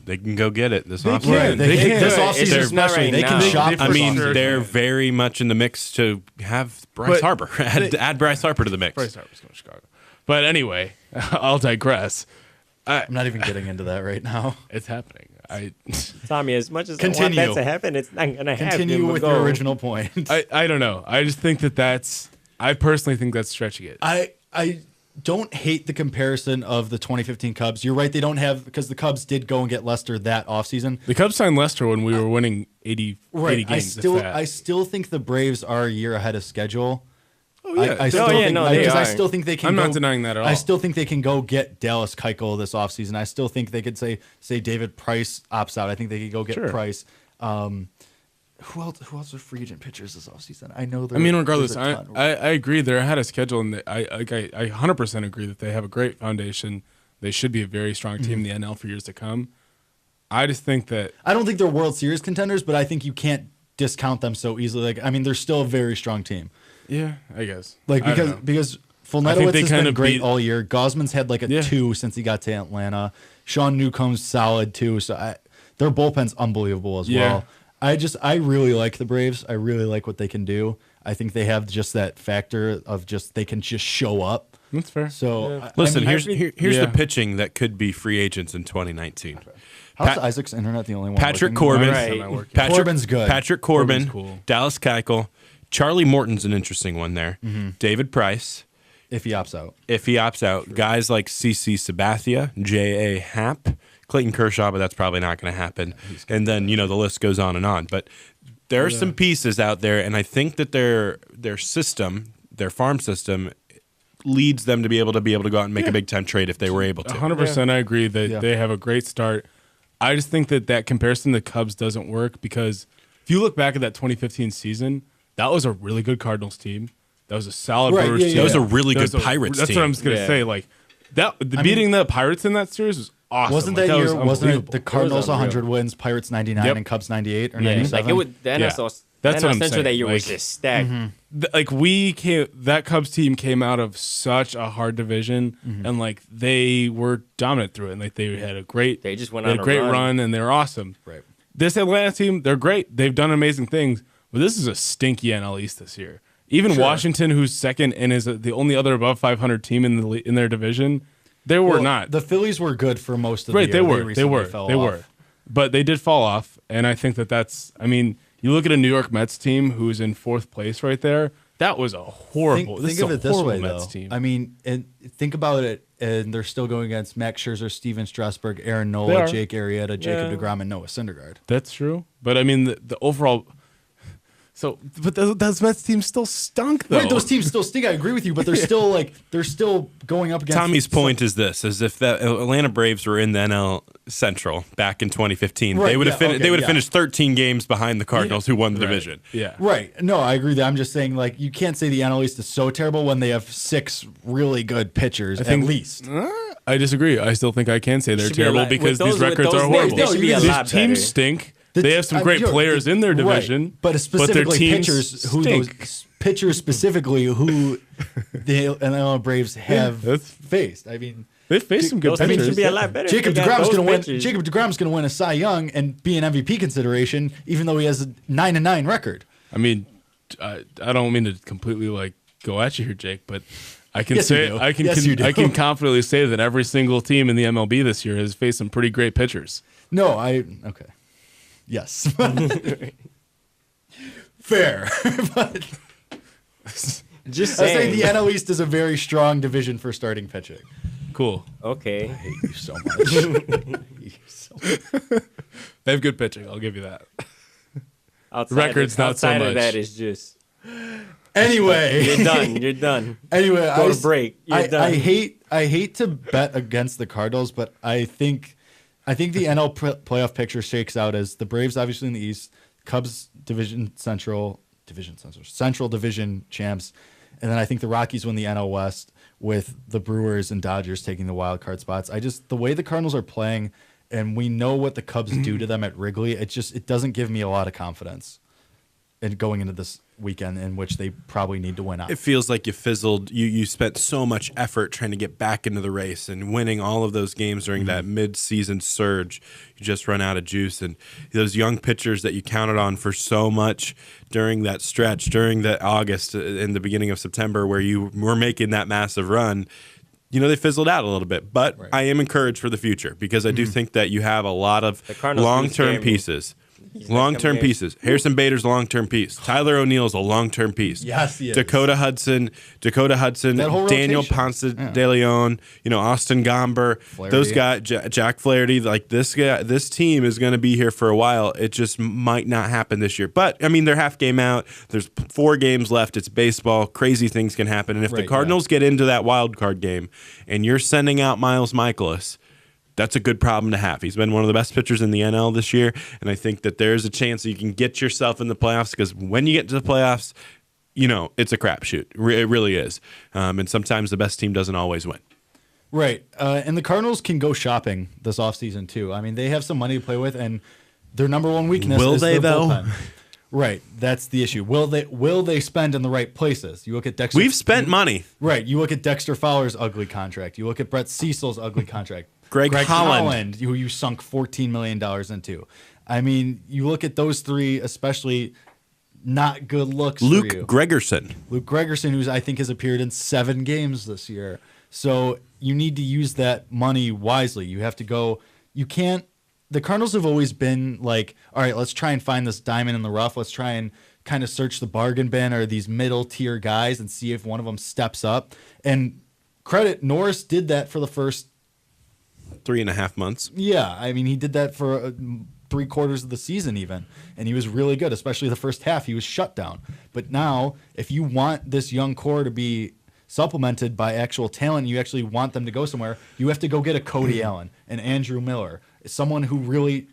They can go get it this They offseason. can. Right. They can. can. This It's offseason just not especially, right they can now. shop. They I for mean, sure they're can. very much in the mix to have Bryce But Harper. Add Bryce Harper to the mix. Bryce Harper's going to Chicago. But anyway, I'll digress. I'm not even getting into that right now. It's happening. Tommy, as much as I Continue. want that to happen, it's not going to happen. Continue with your original point. I don't know. I just think that's. I personally think that's stretching it. I don't hate the comparison of the 2015 Cubs. You're right, they don't have, because the Cubs did go and get Lester that offseason. The Cubs signed Lester when we were winning 80 Right. games. I still think the Braves are a year ahead of schedule. Oh, yeah. I still yeah, think, no, they because I are. still think they can. I'm go, not denying that at all. I still think they can go get Dallas Keuchel this offseason. I still think they could say David Price opts out. I think they could go get Sure. Price. Who else are free agent pitchers this offseason? I know. I mean, regardless, there's a I ton. agree they're ahead of schedule, and I 100% agree that they have a great foundation. They should be a very strong team in the NL for years to come. I just think that I don't think they're World Series contenders, but I think you can't discount them so easily. Like, I mean, they're still a very strong team. yeah, I guess Like I don't know. because I think Fulnetowicz they has kind been of great beat- all year. Gosman's had like a Yeah. 2 since he got to Atlanta. Sean Newcomb's solid too. So their bullpen's unbelievable as Yeah. well. I really like the Braves. I really like what they can do. I think they have just that factor of just they can just show up. That's fair. So Listen, I mean, here's yeah. the pitching that could be free agents in 2019. how's Isaac's internet the only one? Patrick working? Corbin, Right. Corbin's good. Patrick Corbin, Corbin's cool. Dallas Keuchel, Charlie Morton's an interesting one there. David Price, if he opts out. if he opts out, guys like CC Sabathia, J.A. Happ, Clayton Kershaw, but that's probably not going to happen. And then the list goes on and on. But there are some pieces out there, and I think that their system, their farm system, leads them to be able to go out and make a big time trade if they were able to. 100%. I agree that they have a great start. I just think that comparison to the Cubs doesn't work because if you look back at that 2015 season, that was a really good Cardinals team. That was a solid Brewers team. That was a really That good was Pirates That's team. what I'm just going to say. Like beating the Pirates in that series was awesome. Wasn't Like, that year? was Wasn't it unbelievable. the Cardinals unreal. 100 wins, Pirates 99, Yep. and Cubs 98 or Yeah, 97? like it would. The Yeah. NL, That's NL what I'm Central that saying. year was Like- just stacked. That Cubs team came out of such a hard division, and like they were dominant through it. And like they had a great, They just went they had on a a great run. run, and they're awesome. Right. This Atlanta team, they're great. They've done amazing things, but this is a stinky NL East this year. Even Washington, who's second and is the only other above 500 team in their division, they were Well, not. The Phillies were good for most of Right, the they year. were. They recently were. fell They off. were. But they did fall off, and I think that's. I mean, you look at a New York Mets team who's in fourth place right there. That was a horrible. Think of it this way, Mets though. team. I mean, and think about it, and they're still going against Max Scherzer, Steven Strasburg, Aaron They Nola, are. Jake Arrieta, Jacob Yeah. deGrom, and Noah Syndergaard. That's true. But I mean, the overall. So, but those Mets teams still stunk, though. Right, those teams still stink. I agree with you, but they're still going up against. Tommy's point is this: is if the Atlanta Braves were in the NL Central back in 2015, Right, they would have yeah, okay, yeah. finished 13 games behind the Cardinals, who won the division. Yeah. Right. No, I agree. I'm just saying, like, you can't say the NL East is so terrible when they have 6 really good pitchers think- at least. I disagree. I still think I can say they're Should be a terrible lot- because with those- these with records those are names, horrible. they should be a These lot teams better. stink. They have some great players in their division, right, but their specifically teams pitchers who stink. those pitchers specifically who the NL Braves have that's- faced. I mean, They faced some good Those teams pitchers. should be a lot better. if Jacob they got DeGrom's those going to win. pitchers. Jacob DeGrom's going to win a Cy Young and be an MVP consideration, even though he has a 9-9 record. I mean, I don't mean to completely like go at you here, Jake, but I can Yes, you say do. I can Yes, you do. I can confidently say that every single team in the MLB this year has faced some pretty great pitchers. No, okay. Yes. Fair. But Just I say saying. the NL East is a very strong division for starting pitching. Cool. Okay. I hate you so much. I hate you so much. They have good pitching. I'll give you that. Outside Records, of, not so outside of much. that is just Anyway. you're done. You're done. Anyway, Go to break. You're done. I hate to bet against the Cardinals, but I think the NL playoff picture shakes out as the Braves obviously in the East, Cubs Central Division champs, and then I think the Rockies win the NL West with the Brewers and Dodgers taking the wild card spots. The way the Cardinals are playing, and we know what the Cubs do to them at Wrigley, it doesn't give me a lot of confidence in going into this weekend in which they probably need to win out. It feels like you fizzled. You spent so much effort trying to get back into the race and winning all of those games during that mid-season surge. You just run out of juice, and those young pitchers that you counted on for so much during that stretch, during that August and the beginning of September, where you were making that massive run. They fizzled out a little bit, but I am encouraged for the future because I do think that you have a lot of The Cardinals do long-term scare me. pieces. He's not Long-term coming here. pieces. Harrison Bader's a long-term piece. Tyler O'Neill's a long-term piece. Yes, he is. Dakota Hudson, That whole Daniel rotation. Ponce de Leon, Austin Gomber, Flaherty. those guys, Jack Flaherty. Like this team is going to be here for a while. It just might not happen this year. But I mean, they're half game out. There's 4 games left. It's baseball. Crazy things can happen. And if the Right, Cardinals get into that wild card game, and you're sending out Miles Michaelis, that's a good problem to have. He's been one of the best pitchers in the NL this year, and I think that there's a chance that you can get yourself in the playoffs because when you get to the playoffs, it's a crapshoot. It really is. And sometimes the best team doesn't always win. Right. And the Cardinals can go shopping this offseason, too. I mean, they have some money to play with, and their number one weakness Will is they, their though? bullpen. Right. That's the issue. Will they spend in the right places? You look at Dexter. We've spent money. Right. You look at Dexter Fowler's ugly contract. You look at Brett Cecil's ugly contract. Greg Holland. who you sunk $14 million into. I mean, you look at those three, especially not good looks Luke for you. Gregerson. Luke Gregerson, who's I think has appeared in 7 games this year. So you need to use that money wisely. You have to go. You can't. The Cardinals have always been like, all right, let's try and find this diamond in the rough. Let's try and kind of search the bargain bin or these middle tier guys and see if one of them steps up. And credit, Norris did that for the first 3.5 months. Yeah, I mean, he did that for 3/4 of the season even, and he was really good, especially the first half. He was shut down. But now, if you want this young core to be supplemented by actual talent, you actually want them to go somewhere, you have to go get a Cody Allen, an Andrew Miller, someone who really...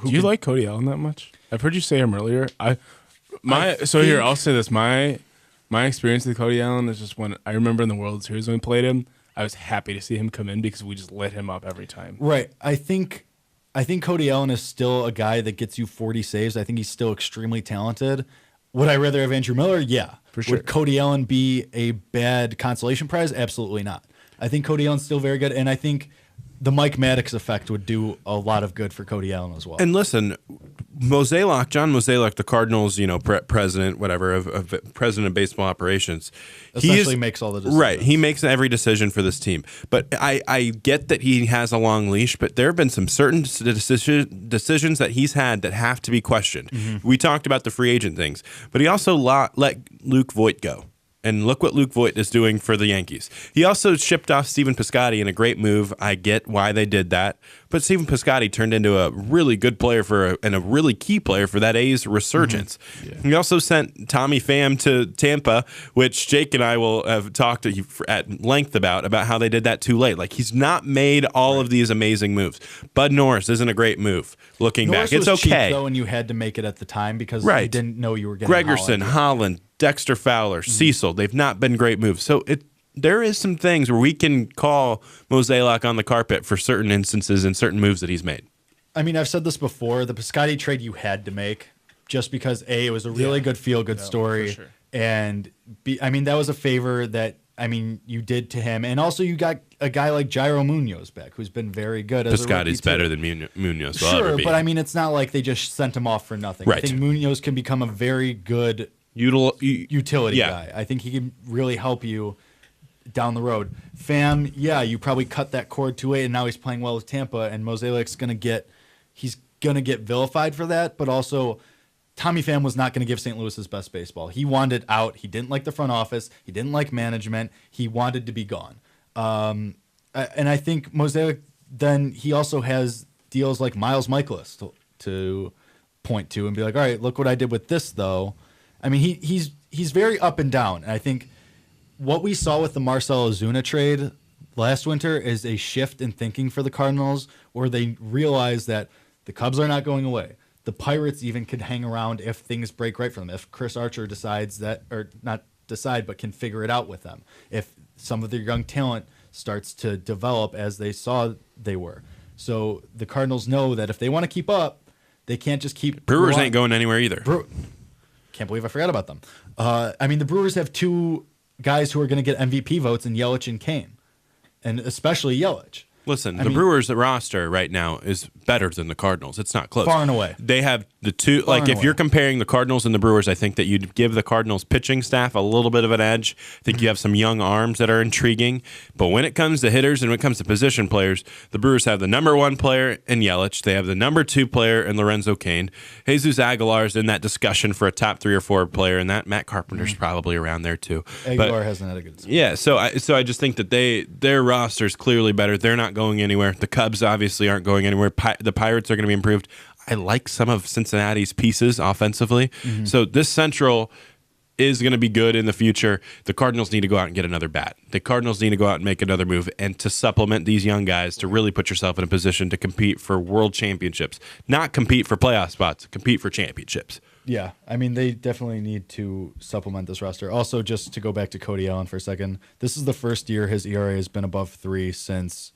Do you like Cody Allen that much? I've heard you say him earlier. Here, I'll say this. My experience with Cody Allen is just when I remember in the World Series when we played him, I was happy to see him come in because we just lit him up every time. Right. I think Cody Allen is still a guy that gets you 40 saves. I think he's still extremely talented. Would I rather have Andrew Miller? Yeah. For sure. Would Cody Allen be a bad consolation prize? Absolutely not. I think Cody Allen's still very good, and I think the Mike Maddox effect would do a lot of good for Cody Allen as well. And listen, John Mozeliak, the Cardinals, president, whatever, of president of baseball operations, essentially makes all the decisions. Right, he makes every decision for this team. But I get that he has a long leash, but there have been some certain decisions that he's had that have to be questioned. Mm-hmm. We talked about the free agent things, but he also let Luke Voit go. And look what Luke Voit is doing for the Yankees. He also shipped off Stephen Piscotty in a great move. I get why they did that. But Stephen Piscotty turned into a really good player and a really key player for that A's resurgence. Mm-hmm. Yeah. He also sent Tommy Pham to Tampa, which Jake and I will have talked at length about how they did that too late. Like, he's not made all of these amazing moves. Bud Norris isn't a great move. Looking back, it's was okay. Cheap, though, and you had to make it at the time because right. you didn't know you were getting Gregerson, Holland, Dexter Fowler, Cecil. They've not been great moves. So there is some things where we can call Mozeliak on the carpet for certain instances and certain moves that he's made. I mean, I've said this before. The Piscotty trade you had to make just because, A, it was a really good feel-good story. For sure. And, B, I mean, that was a favor that, I mean, you did to him. And also you got a guy like Jairo Munoz back, who's been very good. Piscotty's better than Munoz. Sure, but I mean, it's not like they just sent him off for nothing. Right. I think Munoz can become a very good utility guy. I think he can really help you down the road. Pham, yeah, you probably cut that cord too late, and now he's playing well with Tampa, and Mozeliak's gonna get vilified for that. But also, Tommy Pham was not going to give St. Louis his best baseball. He wanted out. He didn't like the front office. He didn't like management. He wanted to be gone. And I think Mozeliak, then he also has deals like Miles Michaelis to point to and be like, all right, look what I did with this, though. I mean, he's very up and down. And I think what we saw with the Marcell Ozuna trade last winter is a shift in thinking for the Cardinals, where they realize that the Cubs are not going away. The Pirates even could hang around if things break right for them. If Chris Archer decides that, or not decide, but can figure it out with them. If some of their young talent starts to develop as they saw they were. So the Cardinals know that if they want to keep up, they can't just keep... Brewers ain't going anywhere either. Can't believe I forgot about them. I mean, the Brewers have 2 guys who are going to get MVP votes in Yelich and Kane, and especially Yelich. Listen, the Brewers' roster right now is better than the Cardinals. It's not close. Far and away. They have the two, like if you're comparing the Cardinals and the Brewers, I think that you'd give the Cardinals pitching staff a little bit of an edge. I think you have some young arms that are intriguing. But when it comes to hitters and when it comes to position players, the Brewers have the number 1 player in Yelich. They have the number 2 player in Lorenzo Cain. Jesus Aguilar is in that discussion for a top 3 or 4 player, and that Matt Carpenter's probably around there too. Aguilar hasn't had a good season. Yeah, so I just think that their roster is clearly better. They're not going anywhere. The Cubs obviously aren't going anywhere. The Pirates are going to be improved. I like some of Cincinnati's pieces offensively. Mm-hmm. So this Central is going to be good in the future. The Cardinals need to go out and get another bat. The Cardinals need to go out and make another move and to supplement these young guys to really put yourself in a position to compete for world championships. Not compete for playoff spots, compete for championships. Yeah, I mean, they definitely need to supplement this roster. Also, just to go back to Cody Allen for a second, this is the first year his ERA has been above 3 since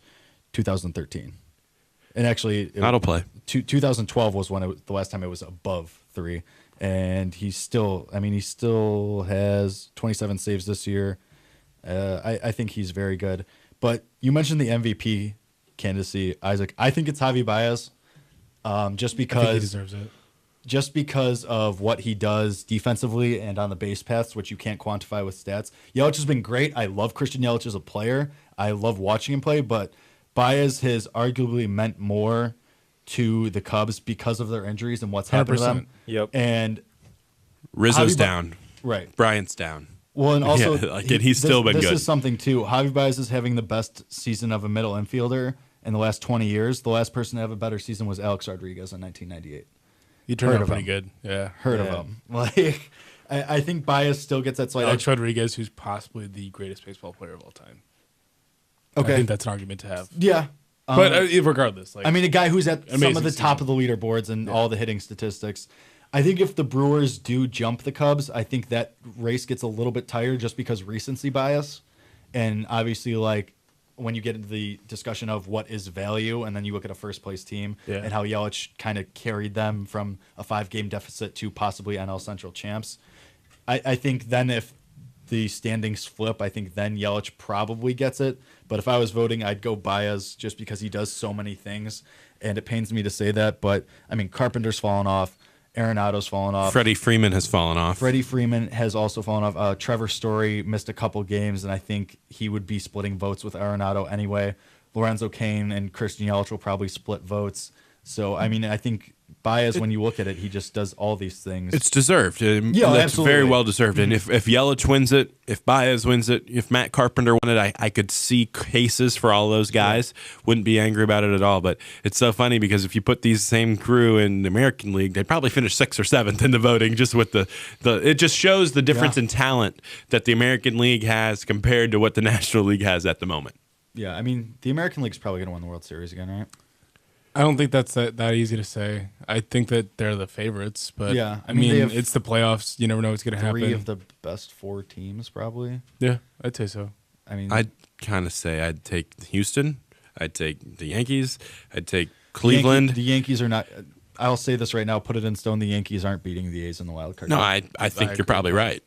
2013. And actually, that'll play. 2012 was the last time it was above 3. And he still has 27 saves this year. I think he's very good. But you mentioned the MVP candidacy, Isaac. I think it's Javi Baez. just I think he because deserves it. just because of what he does defensively and on the base paths, which you can't quantify with stats. Yelich has been great. I love Christian Yelich as a player. I love watching him play, but Baez has arguably meant more to the Cubs because of their injuries and what's happened to them. 100%. Yep. And Rizzo's Javi down. right. Bryant's down. Well, and also he's still been this good. This is something too. Javi Baez is having the best season of a middle infielder in the last 20 years. The last person to have a better season was Alex Rodriguez in 1998. He turned Heard out of pretty him. good. Yeah. Heard of Yeah. him. Like, I think Baez still gets that slight Alex edge. Rodriguez, who's possibly the greatest baseball player of all time. I Okay. think that's an argument to have. Yeah. But regardless, like, I mean, a guy who's at some amazing of the top of the leaderboards and all the hitting statistics. I think if the Brewers do jump the Cubs, I think that race gets a little bit tired just because recency bias. And obviously, like, when you get into the discussion of what is value, and then you look at a first place team and how Yelich kind of carried them from a 5-game deficit to possibly NL Central champs, I think then if the standings flip, I think then Yelich probably gets it. But if I was voting, I'd go Baez just because he does so many things. And it pains me to say that. But, I mean, Carpenter's fallen off. Arenado's fallen off. Freddie Freeman has fallen off. Freddie Freeman has also fallen off. Trevor Story missed a couple games, and I think he would be splitting votes with Arenado anyway. Lorenzo Cain and Christian Yelich will probably split votes. So, I mean, I think Baez, when you look at it, he just does all these things. It's deserved. Yeah, it's absolutely. very well deserved. And if Yelich wins it, if Baez wins it, if Matt Carpenter won it, I could see cases for all those guys. Wouldn't be angry about it at all. But it's so funny because if you put these same crew in the American League, they'd probably finish 6th or 7th in the voting. Just with the it just shows the difference in talent that the American League has compared to what the National League has at the moment. Yeah, I mean, the American League's probably going to win the World Series again, right? I don't think that's that easy to say. I think that they're the favorites, but Yeah, I I mean, they mean, have it's the playoffs. You never know what's going to happen. 3 of the best 4 teams, probably. Yeah, I'd say so. I mean, I'd kind of say I'd take Houston. I'd take the Yankees. I'd take the Cleveland. The Yankees are not. I'll say this right now, put it in stone. The Yankees aren't beating the A's in the wild card. No, game. I think you're probably right.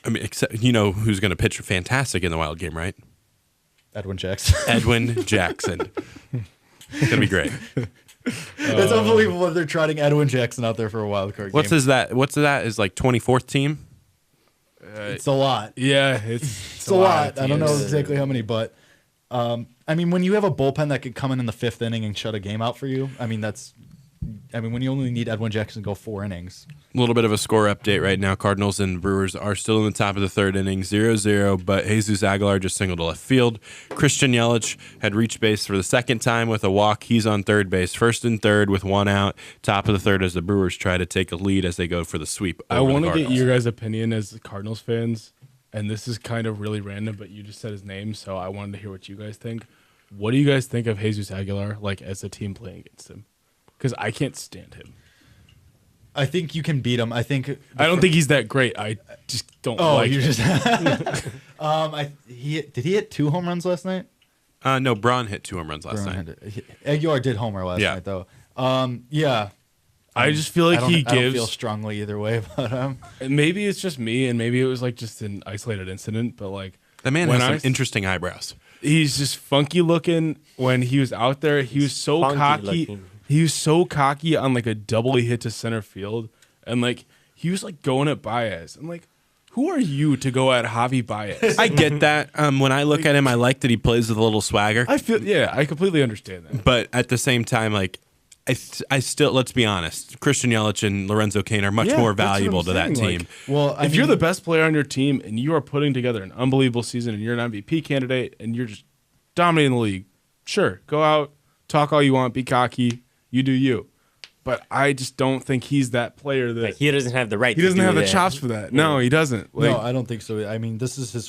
I mean, except you know who's going to pitch fantastic in the wild game, right? Edwin Jackson. Edwin Jackson. It's going to be great. It's unbelievable that they're trotting Edwin Jackson out there for a wild card What's game. that? What's that? Is like 24th team? It's a lot. Yeah, It's a lot. I don't know exactly how many, but I mean, when you have a bullpen that could come in the 5th inning and shut a game out for you, I mean, when you only need Edwin Jackson to go 4 innings. A little bit of a score update right now. Cardinals and Brewers are still in the top of the 3rd inning, 0-0, but Jesus Aguilar just singled to left field. Christian Yelich had reached base for the 2nd time with a walk. He's on 3rd base, 1st and 3rd with 1 out. Top of the 3rd as the Brewers try to take a lead as they go for the sweep. I want to get your guys' opinion as Cardinals fans, and this is kind of really random, but you just said his name, so I wanted to hear what you guys think. What do you guys think of Jesus Aguilar, like, as a team playing against him? Because I can't stand him. I think you can beat him. I think. I don't think he's that great. I just don't like you him. just. Did he hit 2 home runs last night? No, Braun hit 2 home runs last night. Aguilar did homer last night, though. Yeah. I just feel like I don't feel strongly either way about him. Maybe it's just me, and maybe it was like just an isolated incident, but like The man has some interesting eyebrows. he's just funky looking. When he was out there, he was so Funky cocky. looking. He was so cocky on like a double he hit to center field, and like he was like going at Baez. I'm like, who are you to go at Javi Baez? I get that. When I look at him, I like that he plays with a little swagger. I completely understand that. But at the same time, like, I still, let's be honest, Christian Yelich and Lorenzo Cain are much more valuable to that team. Like, Well, if you're the best player on your team and you are putting together an unbelievable season and you're an MVP candidate and you're just dominating the league, sure, go out, talk all you want, be cocky, you do you. But I just don't think he's that player that Like, he doesn't have the right. he doesn't to do have the that. chops for that. No, he doesn't. Like, no, I don't think so. I mean, this is his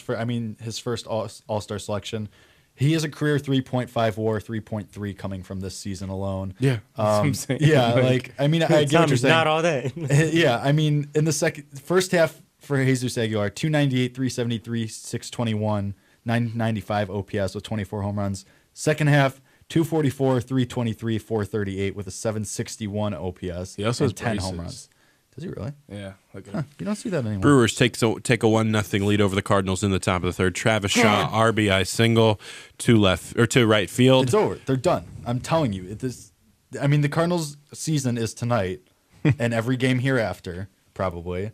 first All-Star selection. He has a career 3.5 WAR, 3.3 coming from this season alone. yeah, that's what I'm saying. Yeah, like I mean, I get what you're saying. Not all that. Yeah, I mean, in the first half for Jesus Aguilar, 298, 373, 621, 995 OPS with 24 home runs. Second half, 244, 323, 438 with a 761 OPS. He also and has 10 home braces. runs. Does he really? Yeah. Like, You don't see that anymore. Brewers take a 1-0 lead over the Cardinals in the top of the third. Travis Shaw RBI single to right field. It's over. They're done. I'm telling you. I mean, the Cardinals' season is tonight, and every game hereafter, probably.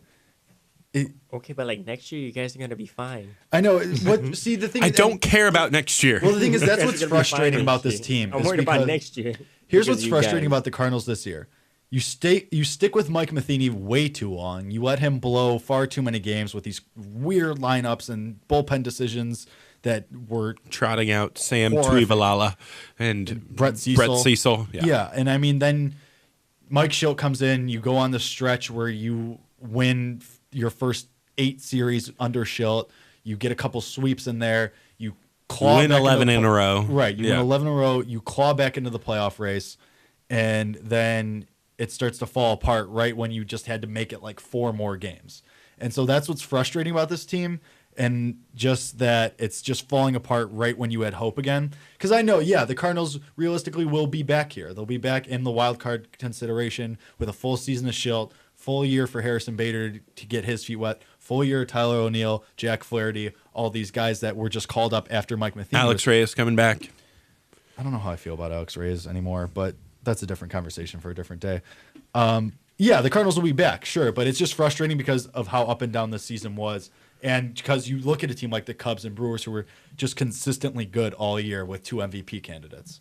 Okay, but like next year, you guys are gonna be fine. I know. What? See, the thing. I don't care about next year. Well, the thing is, that's You guys what's are gonna be fine frustrating next about this year. team. I'm is worried about because- next year. Here's because what's you frustrating guys- about the Cardinals this year. You stick with Mike Matheny way too long. You let him blow far too many games with these weird lineups and bullpen decisions that were Trotting out Sam Horrific. Tuivalala and Brett Cecil. Yeah. And I mean, then Mike Schilt comes in. You go on the stretch where you win your first 8 series under Schilt. You get a couple sweeps in there. You claw Win back into 11 the in a row. Right. You Yeah. win 11 in a row. You claw back into the playoff race, and then it starts to fall apart right when you just had to make it like 4 more games. And so that's what's frustrating about this team, and just that it's just falling apart right when you had hope again. Because I know, yeah, the Cardinals realistically will be back here. They'll be back in the wild card consideration with a full season of Schilt, full year for Harrison Bader to get his feet wet, full year of Tyler O'Neill, Jack Flaherty, all these guys that were just called up after Mike Matheny. Alex Reyes coming back. I don't know how I feel about Alex Reyes anymore, but that's a different conversation for a different day. Yeah, the Cardinals will be back, sure, but it's just frustrating because of how up and down this season was, and because you look at a team like the Cubs and Brewers who were just consistently good all year with 2 MVP candidates.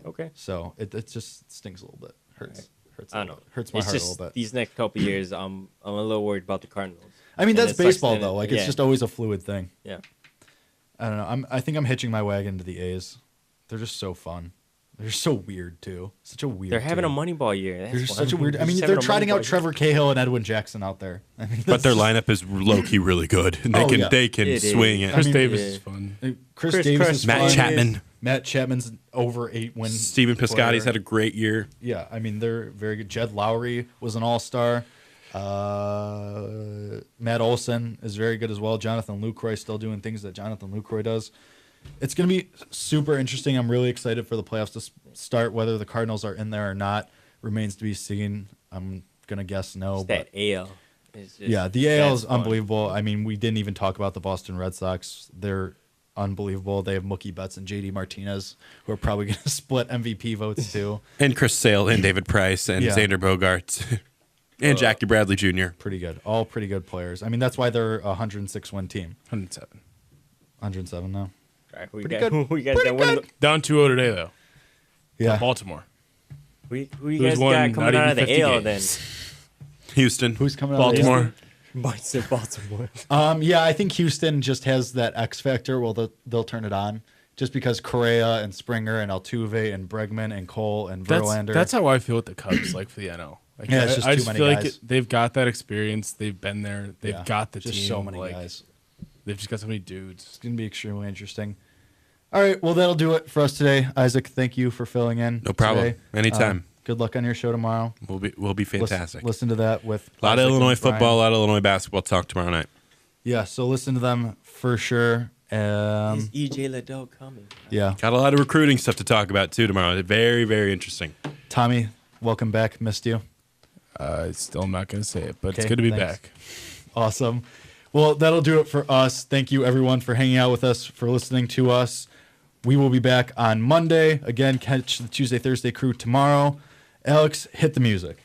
Okay. So it just stings a little bit. Hurts. I don't know. Hurts my It's heart a just little bit. these next couple years, I'm a little worried about the Cardinals. I mean, And that's it sucks baseball that though. Like it's yeah. just always a fluid thing. Yeah. I don't know. I think I'm hitching my wagon to the A's. They're just so fun. They're so weird too. Such a weird. They're having a team. Moneyball year. They're That's just why. such a weird. I mean, just they're having a trotting out Moneyball Trevor Cahill and Edwin Jackson out there. I mean, But their that's- lineup is low key really good. They Oh, can yeah. they can It is. swing it. Chris mean, Davis yeah. is fun. Chris Chris Davis Chris is Matt fun. Chapman. Matt Chapman's over 8 wins. Steven Piscotty's had a great year. Yeah, I mean they're very good. Jed Lowry was an all-star. Matt Olson is very good as well. Jonathan Lucroy still doing things that Jonathan Lucroy does. It's going to be super interesting. I'm really excited for the playoffs to start. Whether the Cardinals are in there or not remains to be seen. I'm going to guess no. It's But that AL. It's just, yeah, the AL is that's fun. unbelievable. I mean, we didn't even talk about the Boston Red Sox. They're unbelievable. They have Mookie Betts and JD Martinez, who are probably going to split MVP votes too. And Chris Sale and David Price and Yeah. Xander Bogaerts and Jackie Bradley Jr. Pretty good. All pretty good players. I mean, that's why they're a 106-win team. 107. 107 now. All right, who Pretty you good. Who you guys got winning? Down 2-0 today, though. Yeah. Baltimore. Who you Who's guys won got coming not out of even the 50 AL games? Houston. Who's coming out? Baltimore. then? Baltimore. Yeah, I think Houston just has that X factor. Well, they'll turn it on just because Correa and Springer and Altuve and Bregman and Cole and Verlander. That's how I feel with the Cubs, like for the NL. Like, Yeah, it's just I too just many feel guys. like they've got that experience. They've been there. They've Yeah, got the just team. so many like, guys. They've just got so many dudes. It's going to be extremely interesting. All right, well, that'll do it for us today. Isaac, thank you for filling in. No problem. Today. Anytime. Good luck on your show tomorrow. We'll be fantastic. Listen to that with A lot of Isaac and Illinois Brian. football, a lot of Illinois basketball talk tomorrow night. Yeah, so listen to them for sure. Is EJ Liddell coming? Yeah, Got a lot of recruiting stuff to talk about too tomorrow. Very, very interesting. Tommy, welcome back. Missed you. Still I'm not going to say it, but Okay, it's good to be thanks. back. Awesome. Well, that'll do it for us. Thank you, everyone, for hanging out with us, for listening to us. We will be back on Monday. Again, catch the Tuesday, Thursday crew tomorrow. Alex, hit the music.